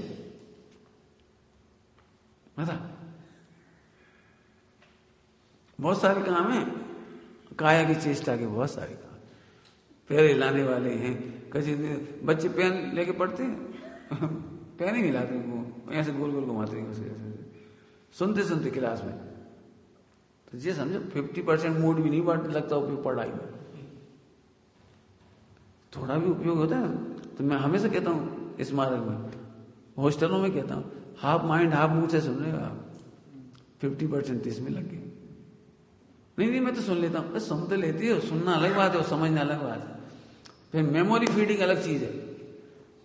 बता। बहुत सारे काम है काया की चेष्टा के, बहुत सारे काम, पैर हिलाने वाले हैं। कैसे बच्चे पेन लेके पढ़ते हैं, पेन ही हिलाते हैं, वो ऐसे गोल गोल घुमाते हैं सुनते सुनते क्लास में। तो ये समझो 50% मूड भी नहीं लगता उपयोग पढ़ाई में, थोड़ा भी उपयोग होता है। तो मैं हमेशा कहता हूँ इस मार्ग में, हॉस्टलों में कहता हूँ, हाफ माइंड हाफ मुंह से सुन रहे हो आप, 50% इसमें लग गए। नहीं मैं तो सुन लेता हूँ, सुन तो लेती हो, सुनना अलग बात है और समझना अलग बात है। फिर मेमोरी फीडिंग अलग चीज है।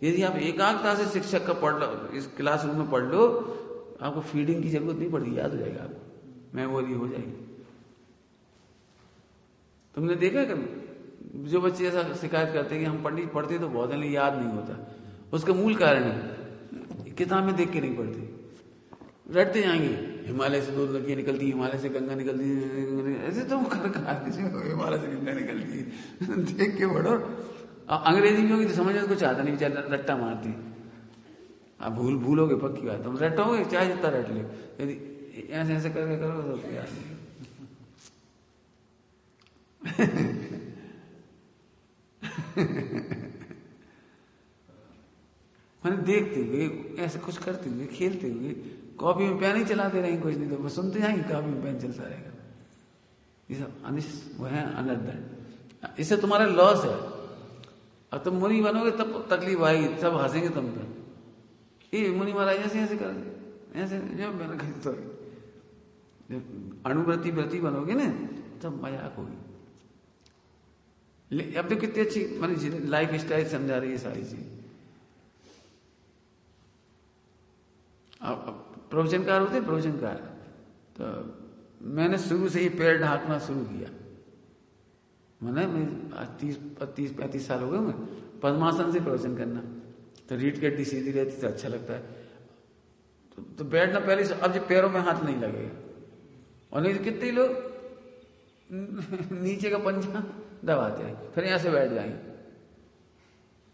यदि आप एकाग्रता से शिक्षक का पढ़ लो, इस क्लासरूम में पढ़ लो, आपको फीडिंग की जरूरत नहीं पड़ती, याद हो जाएगा आपको, मेमोरी हो जाएगी। तुमने देखा कभी जो बच्चे ऐसा शिकायत करते हैं कि हम पढ़ते तो बहुत है याद नहीं होता, उसका मूल कारण है किताब में देख के नहीं पढ़ते, रटते जाएंगे, हिमालय से 2 नदियां निकलती, हिमालय से गंगा निकलती, ऐसे तो हिमालय से गंगा निकलती है देख के पढ़ो। अंग्रेजी में होगी तो समझ में कुछ आता नहीं, बेचारा रट्टा मारती, आप भूलोगे पक्की बात, तुम रटोगे चाहे जितना रट ले, यदि ऐसे ऐसे करके करो तो याद नहीं। मैंने देखते हुए ऐसे कुछ करते हुए, खेलते हुए, कॉपी में पेन ही चलाते रहेंगे, कुछ नहीं तो बस सुनते जाएंगे, कॉपी में पेन चलता रहेगा। ये सब वो है अनर्दन, इससे तुम्हारा लॉस है। और तुम मुनि बनोगे तब तकलीफ आएगी, सब हंसेंगे तुम पे, ये मुनि महाराज ऐसे ऐसे कर दे, ऐसे जब मैंने कही तो अणुव्रति व्रति बनोगे ना तब मजाक होगी। अब तो कितनी अच्छी मैंने लाइफ स्टाइल समझा रही है सारी चीज। प्रवचनकार होते प्रवचनकार, तो मैंने शुरू से ही पैर ढांकना शुरू किया। मैंने 30-35 साल हो गए मैं पद्मासन से प्रवचन करना, तो रीढ़ की हड्डी सीधी रहती तो अच्छा लगता है, तो बैठना पहले से, अब जो पैरों में हाथ नहीं लगेगा। और नहीं तो कितने लोग नीचे का पंजा दबाते हैं, फिर यहां से बैठ जाएंगे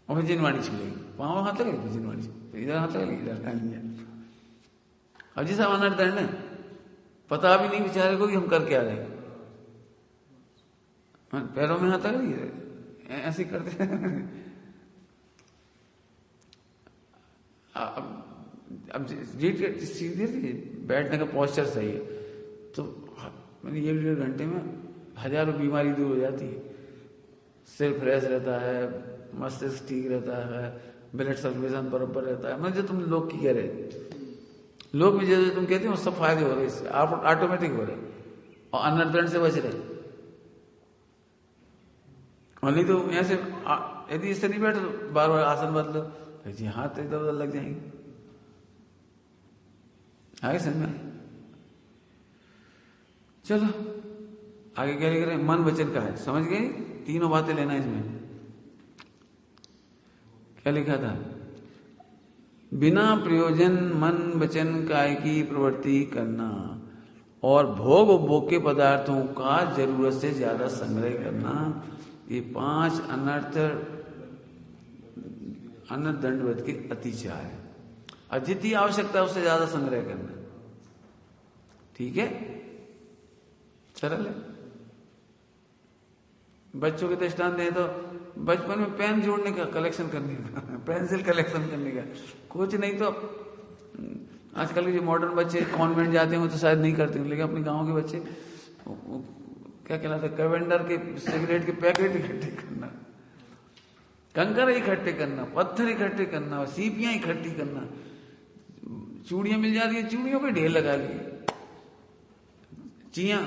और फिर जिनवाणी छिलेगी, पाँव हाथ लगेगी फिर जिनवाणी, फिर इधर हाथ लगेगी इधर नहीं। अब जैसा अनर्दन है, पता भी नहीं बेचारे को कि हम कर क्या रहे हैं, पैरों में हाथ लगेगी ऐसे करते हैं। अब सीधे बैठने का पोस्चर सही है तो मैंने 1-1.5 घंटे में हजारों बीमारी दूर हो जाती है। सिर फ्रेश रहता है, मस्तिष्क ठीक रहता है, ब्लड सर्कुलेशन बराबर रहता है। मतलब जो तुम लोग की कह रहे, लोग भी जैसे तुम कहते हो सब फायदे हो रहे, इससे आप ऑटोमेटिक हो रहे और अनर्दन से बच रहे। और नहीं तो ऐसे यदि इससे नहीं बैठे तो बार बार आसन बदलो, जी हाथ इधर उधर लग जाएंगे। आगे समझ में? चलो आगे क्या लिख रहे हैं? मन वचन का है, समझ गए? तीनों बातें लेना इसमें। क्या लिखा था? बिना प्रयोजन मन वचन काय की प्रवृत्ति करना और भोग उपभोग के पदार्थों का जरूरत से ज्यादा संग्रह करना, ये 5 अनर्थ दंडवत के अतिचार है। और जितनी आवश्यकता है उससे ज्यादा संग्रह करना, ठीक है? सरल है। बच्चों के दृष्टांत दें तो बचपन में पेन जोड़ने का, कलेक्शन करने का, पेंसिल कलेक्शन करने का, कुछ नहीं तो आजकल के जो मॉडर्न बच्चे कॉन्वेंट जाते हैं तो शायद नहीं करते, लेकिन अपने गांव के बच्चे क्या कहलाता है, कैवेंडर के सिगरेट के पैकेट इकट्ठे करना, कंकर इकट्ठे करना, पत्थर इकट्ठे करना, सीपियां इकट्ठी करना, चूड़ियां मिल जाती है चूड़ियों पे ढेर लगा लिए, चिया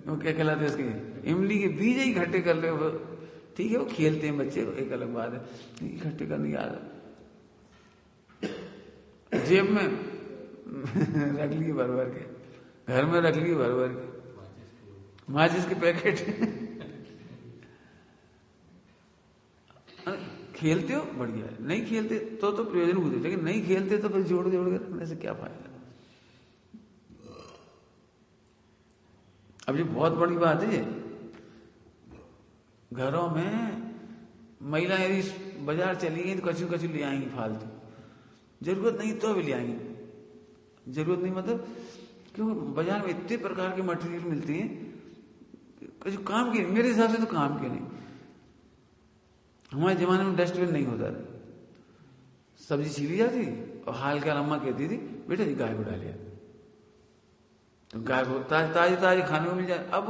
वो क्या कहलाते हैं उसके, इमली के बीज इकट्ठे कर ले, ठीक है वो खेलते हैं बच्चे, एक अलग बात है, इकट्ठे करने की आदत, जेब में रख लिए भर भर के, घर में रख लिए भर भर के, माचिस के पैकेट खेलते हो बढ़िया है, नहीं खेलते तो प्रयोजन होते, लेकिन नहीं खेलते तो फिर जोड़ जोड़ के रखने से क्या फायदा। अब ये बहुत बड़ी बात है, घरों में महिला यदि बाजार चली गई तो कचू कचू ले आएंगी फालतू, जरूरत नहीं तो भी ले आएंगे, जरूरत नहीं मतलब क्यों, बाजार में इतने प्रकार के मटेरियल मिलते हैं, कुछ काम के, मेरे हिसाब से तो काम के नहीं। हमारे जमाने में डस्टबिन नहीं होता था, सब्जी छीली जाती और हाल क्या अम्मा कहती थी बेटा जी गाय को डालिए, तो गाय को ताजे ताजे खाने को मिल जाए। अब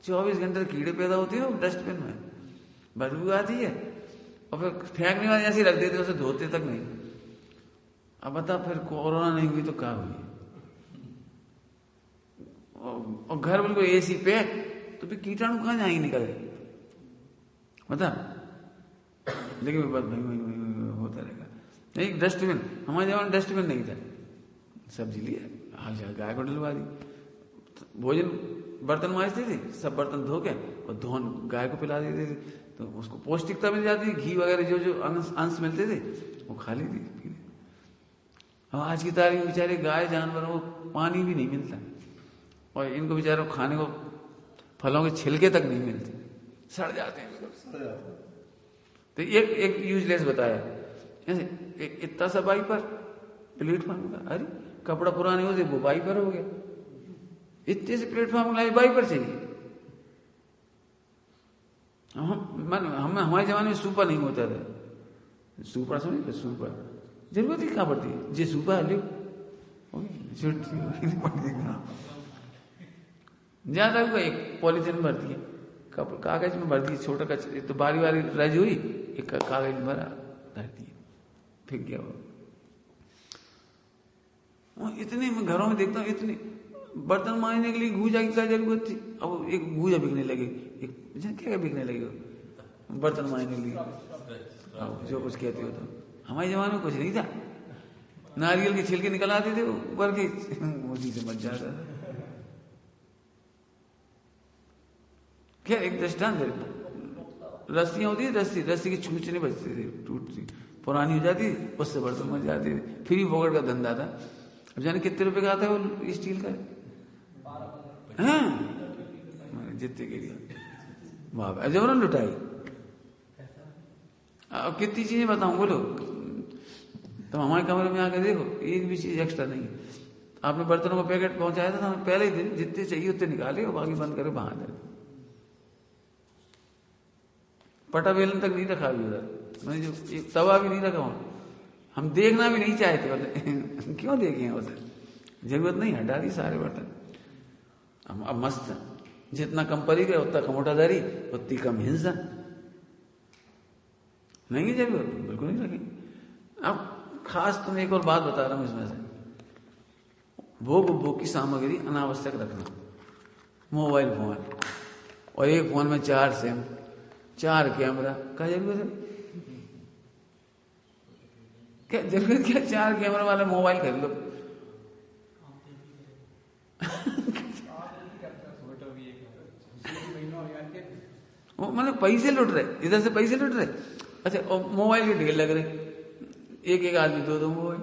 24 घंटे कीड़े पैदा होते हैं डस्टबिन में, बदबू आती है और फिर फेंकने वाले ऐसे रख देते, उसे धोते तक नहीं। अब बता फिर कोरोना नहीं हुई तो क्या हुई, और घर बिल्कुल एसी पैक, तो फिर कीटाणु कहां जाएंगे निकल बता, लेकिन बस भाई होता रहेगा। नहीं डस्टबिन, हमारे जमाने डस्टबिन नहीं था, सब्जी लिए हाल चाल गाय को डलवा दी, भोजन बर्तन मांजते थे, सब बर्तन धो के और धोन गाय को पिला देते थे, तो उसको पौष्टिकता मिल जाती है, घी वगैरह जो जो अंश मिलते थे वो खा लेती थी। और आज की तारीख में बेचारे गाय जानवरों को पानी भी नहीं मिलता, और इनको बेचारों खाने को फलों के छिलके तक नहीं मिलते, सड़ जाते हैं। तो एक यूजलेस बताया, इतना सा वाइपर प्लेटफॉर्म का, अरे कपड़ा पुराने होते वो वाइपर हो गया, इतने से प्लेटफॉर्म लाए वाइपर चाहिए। हम हमारे जमाने में सूपा नहीं होता था, सूपा समझ, सूपा जरूरत ही कहाँ पड़ती है, जी सूपा ले ज्यादा हुआ एक पॉलिथीन भरती है, कागज में भरती है, छोटा कचरा तो बारी बारी रज हुई, एक कागज में भरा धरती है, फिर क्या हुआ। इतने मैं घरों में देखता हूँ, इतने बर्तन मांजने के लिए गूजा की क्या जरूरत थी, अब एक गूजा बिकने लगे, एक क्या बिकने लगे बर्तन मांजने के लिए, जो कुछ कहते हो तो। हमारे जमाने में कुछ नहीं था, नारियल के छिलके निकल आते थे ऊपर के, उसी से मच जाता था। क्या एक दृष्टांत, रस्सियां होती है, रस्सी की छूच नहीं बचती थी, टूटती पुरानी हो जाती, उससे बर्तन मच जाते थे, फ्री फोकट का धंधा था। अब जाने कितने रुपए का आता है वो स्टील का, जितने के लिए वाह जबरन लुटाई। अब कितनी चीजें बताऊं बोलो, तो हमारे कमरे में आकर देखो एक भी चीज एक्स्ट्रा नहीं है। आपने बर्तनों का पैकेट पहुंचाया था, पहले ही दिन जितने चाहिए उतने निकाले और बाकी बंद करके बाहर दे, पटा बेलन तक नहीं रखा अभी उधर, मैंने जो एक तवा भी नहीं रखा वहां, हम देखना भी नहीं चाहते, बोले क्यों देखें उसे, जरूरत नहीं, हटा दी सारे बर्तन। अब मस्त, जितना कम परी गए उतना कमोटादारी, उतनी कम हिंसा, नहीं है जरूरत, बिल्कुल नहीं रखेंगे। अब खास तुम्हें एक और बात बता रहा हूं इसमें से, भोग की सामग्री अनावश्यक रखना, मोबाइल फोन, और एक फोन में 4 सिम 4 कैमरा, क्या जरूरत है, क्या जरूरत क्या 4 कैमरा वाला मोबाइल खरीद लो। फोटो भी एक महीना हो जाते थे। वो मतलब पैसे लुट रहे, इधर से पैसे लुट रहे। अच्छा, और मोबाइल के ढेर लग रहे, एक आदमी 2 मोबाइल,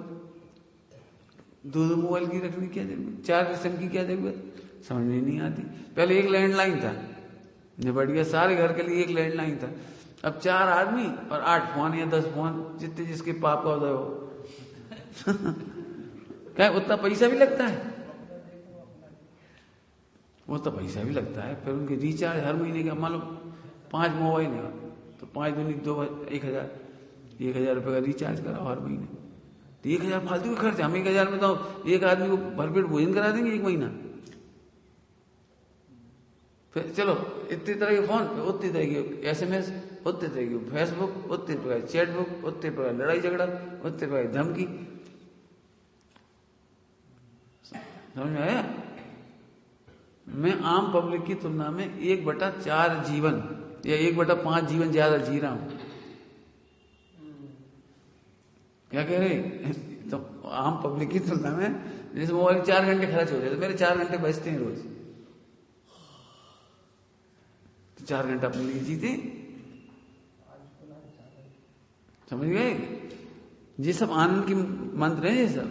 2 मोबाइल की रखने की क्या जरूरत, 4 सिम की क्या जरूरत, समझ में नहीं आती। पहले एक लैंडलाइन था, निपट गया, सारे घर के लिए एक लैंडलाइन था। अब 4 आदमी और 8 फोन या 10 फोन, जितने जिसके पाप का उदय हो। क्या उतना पैसा भी लगता है, वो तो पैसा भी लगता है। फिर उनके रिचार्ज हर महीने का, मान लो 5 मोबाइल है तो 5 दूनी 2, 1,000 रुपये का रिचार्ज कराओ हर महीने, तो 1,000 फालतू का खर्च। हम 1,000 में तो एक आदमी को भरपेट भोजन करा देंगे 1 महीना। फिर चलो इतनी तरह के फोन, उतनी तरह की SMS, उतने तरह की फेसबुक, उतने प्रकार चैटबुक, उतने प्रकार लड़ाई झगड़ा, उतने प्रकार धमकी। समझ में आया? मैं आम पब्लिक की तुलना में 1/4 जीवन या 1/5 जीवन ज्यादा जी रहा हूं। क्या कह रहे? तो आम पब्लिक की तुलना में जैसे मोबाइल 4 घंटे खर्च हो जाए तो मेरे 4 घंटे बचते हैं रोज, तो 4 घंटा अपने लिए जीते। समझ गए? ये सब आनंद की मंत्र हैं, ये सब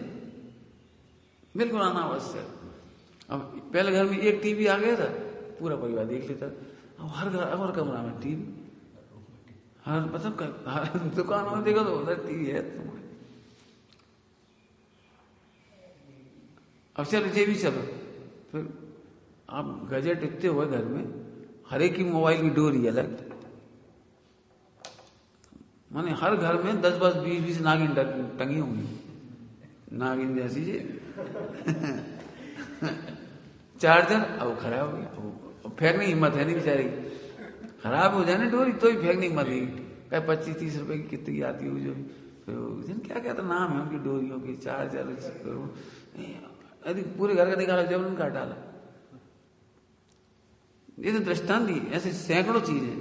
बिल्कुल अनावश्यक। अब पहले घर में एक टीवी आ गया था, पूरा परिवार देख लेता। अब हर कमरा में टीवी, हर मतलब हर दुकानों में देखो तो उधर टीवी है। अब चलो ये भी चलो, फिर आप गजट इतने हुए घर में, हर एक की मोबाइल की डोरी अलग, माने हर घर में 10, 20 नागिन टंगी होंगी, नागिन जैसी जी। चार्जर अब खराब हो गया, अब फेंकने की हिम्मत है नहीं बेचारी, खराब हो जाए ना डोरी तो ही फेंकने की हिम्मत नहीं। क्या 25-30 रुपए की कितनी की आती होगी जो, फिर क्या कहता नाम है उनकी डोरियों की, चार्जर यदि पूरे घर का निकाला जब उन्होंने काट डाला। ये तो दृष्टांत ही, ऐसे सैकड़ों चीजें,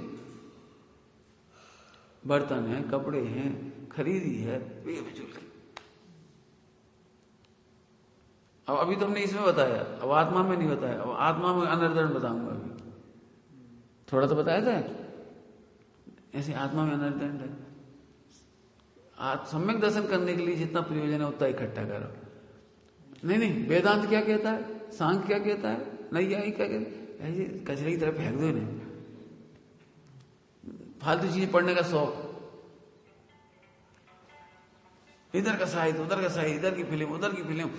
बर्तन है, कपड़े हैं, खरीदी है, बेफिजूल की। अब अभी तो हमने इसमें बताया, अब आत्मा में नहीं बताया। अब आत्मा में अनर्दन बताऊंगा अभी, थोड़ा तो बताया था। ऐसे आत्मा में अनर्दन है। सम्यक दर्शन करने के लिए जितना प्रयोजन है उतना इकट्ठा करो। नहीं, वेदांत क्या कहता है, सांख्य क्या कहता है, नैयायिक क्या कहता है, ऐसे कचरे की तरफ फेंक दो नहीं। फालतू चीजें पढ़ने का शौक, इधर का साहित्य, उधर का साहित्य, इधर की फिल्म, उधर की फिल्म,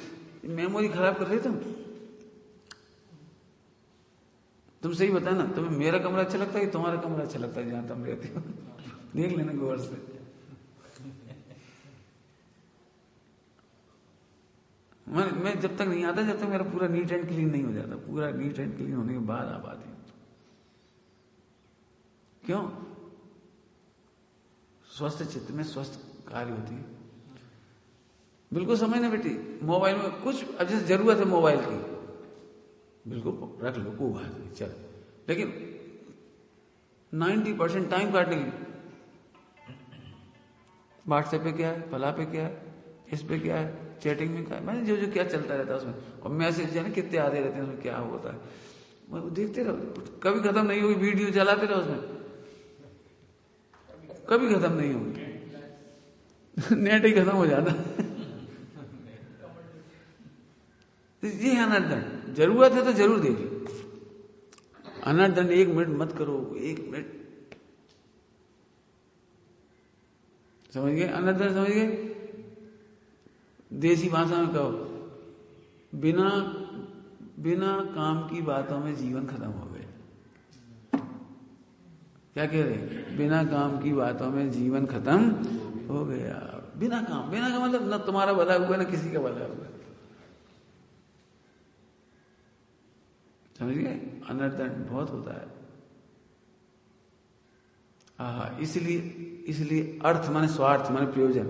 मेमोरी खराब कर रहे तुम सही बताए ना, तुम्हें मेरा कमरा अच्छा लगता है कि तुम्हारा कमरा अच्छा लगता है जहां तुम रहते हो? देख लेना गौर से। मैं जब तक नहीं आता, जब तक मेरा पूरा नीट एंड क्लीन नहीं हो जाता। पूरा नीट एंड क्लीन होने के बाद आप आते हैं। क्यों? स्वस्थ चित्त में स्वस्थ कार्य होती है। बिल्कुल समझना बेटी, मोबाइल में कुछ अब जैसे जरूरत है मोबाइल की, बिल्कुल रख लो, कोई बात नहीं, चल। लेकिन 90% टाइम काटने के लिए व्हाट्सएप पे क्या है, फला पे क्या है, इस पे क्या है, चैटिंग में क्या है, मैंने जो क्या चलता रहता है उसमें, और मैसेज है ना कितने आते रहते हैं उसमें, क्या होता है वो देखते रहो, कभी खत्म नहीं होगी। वीडियो चलाते रहो उसमें, कभी खत्म नहीं होगी। नेट ही खत्म हो जाता। ये है अनर्दन। जरूरत है तो जरूर देखिए। अनर्दन 1 मिनट मत करो, 1 मिनट। समझ गए? अनर्दन समझ गए? देसी भाषा में कहो, बिना काम की बातों में जीवन खत्म हो गया। क्या कह रहे? बिना काम की बातों में जीवन खत्म हो गया। बिना काम का मतलब न तुम्हारा भला हुआ न किसी का भला हुआ। समझ गए? अनर्दन बहुत होता है। इसलिए अर्थ माने स्वार्थ माने प्रयोजन,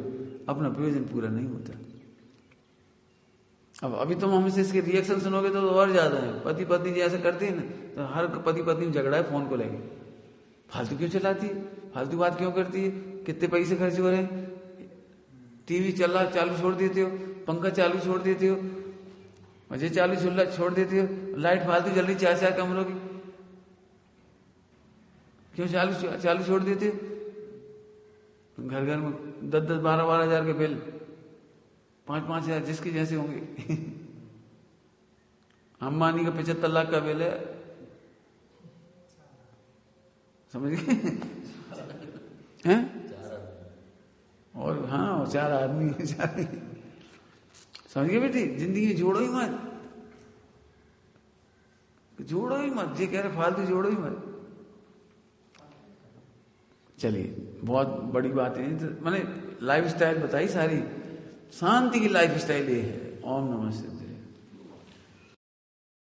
अपना प्रयोजन पूरा नहीं होता। अब अभी तुम हमसे इसके रिएक्शन सुनोगे तो और ज्यादा है। पति पत्नी जी ऐसे करते हैं ना, तो हर पति पत्नी में झगड़ा है फोन को लेके। फालतू क्यों चलाती है, फालतू बात क्यों करती है, कितने पैसे खर्च हो रहे हैं, टीवी चल रहा चालू छोड़ देते हो, पंखा चालू छोड़ देते हो, मजे चालू छोड़ देते हो, लाइट फालतू जल रही 4-4 कमरों की, क्यों चालू छोड़ देते हो? घर घर में 10-10, 12-12 हजार के बिल, 5-5 हजार जिसके जैसे होंगे। अंबानी का 75 लाख का बिल है, समझ गए? हैं? और हाँ, और 4 आदमी समझ गए बेटी? जिंदगी में जोड़ो ही मत, जोड़ो ही मत, ये कह रहे फालतू जोड़ो ही मत। चलिए, बहुत बड़ी बात है, मैंने लाइफ स्टाइल बताई सारी, शांति की लाइफ स्टाइल ये है। ओम नमः शिवाय।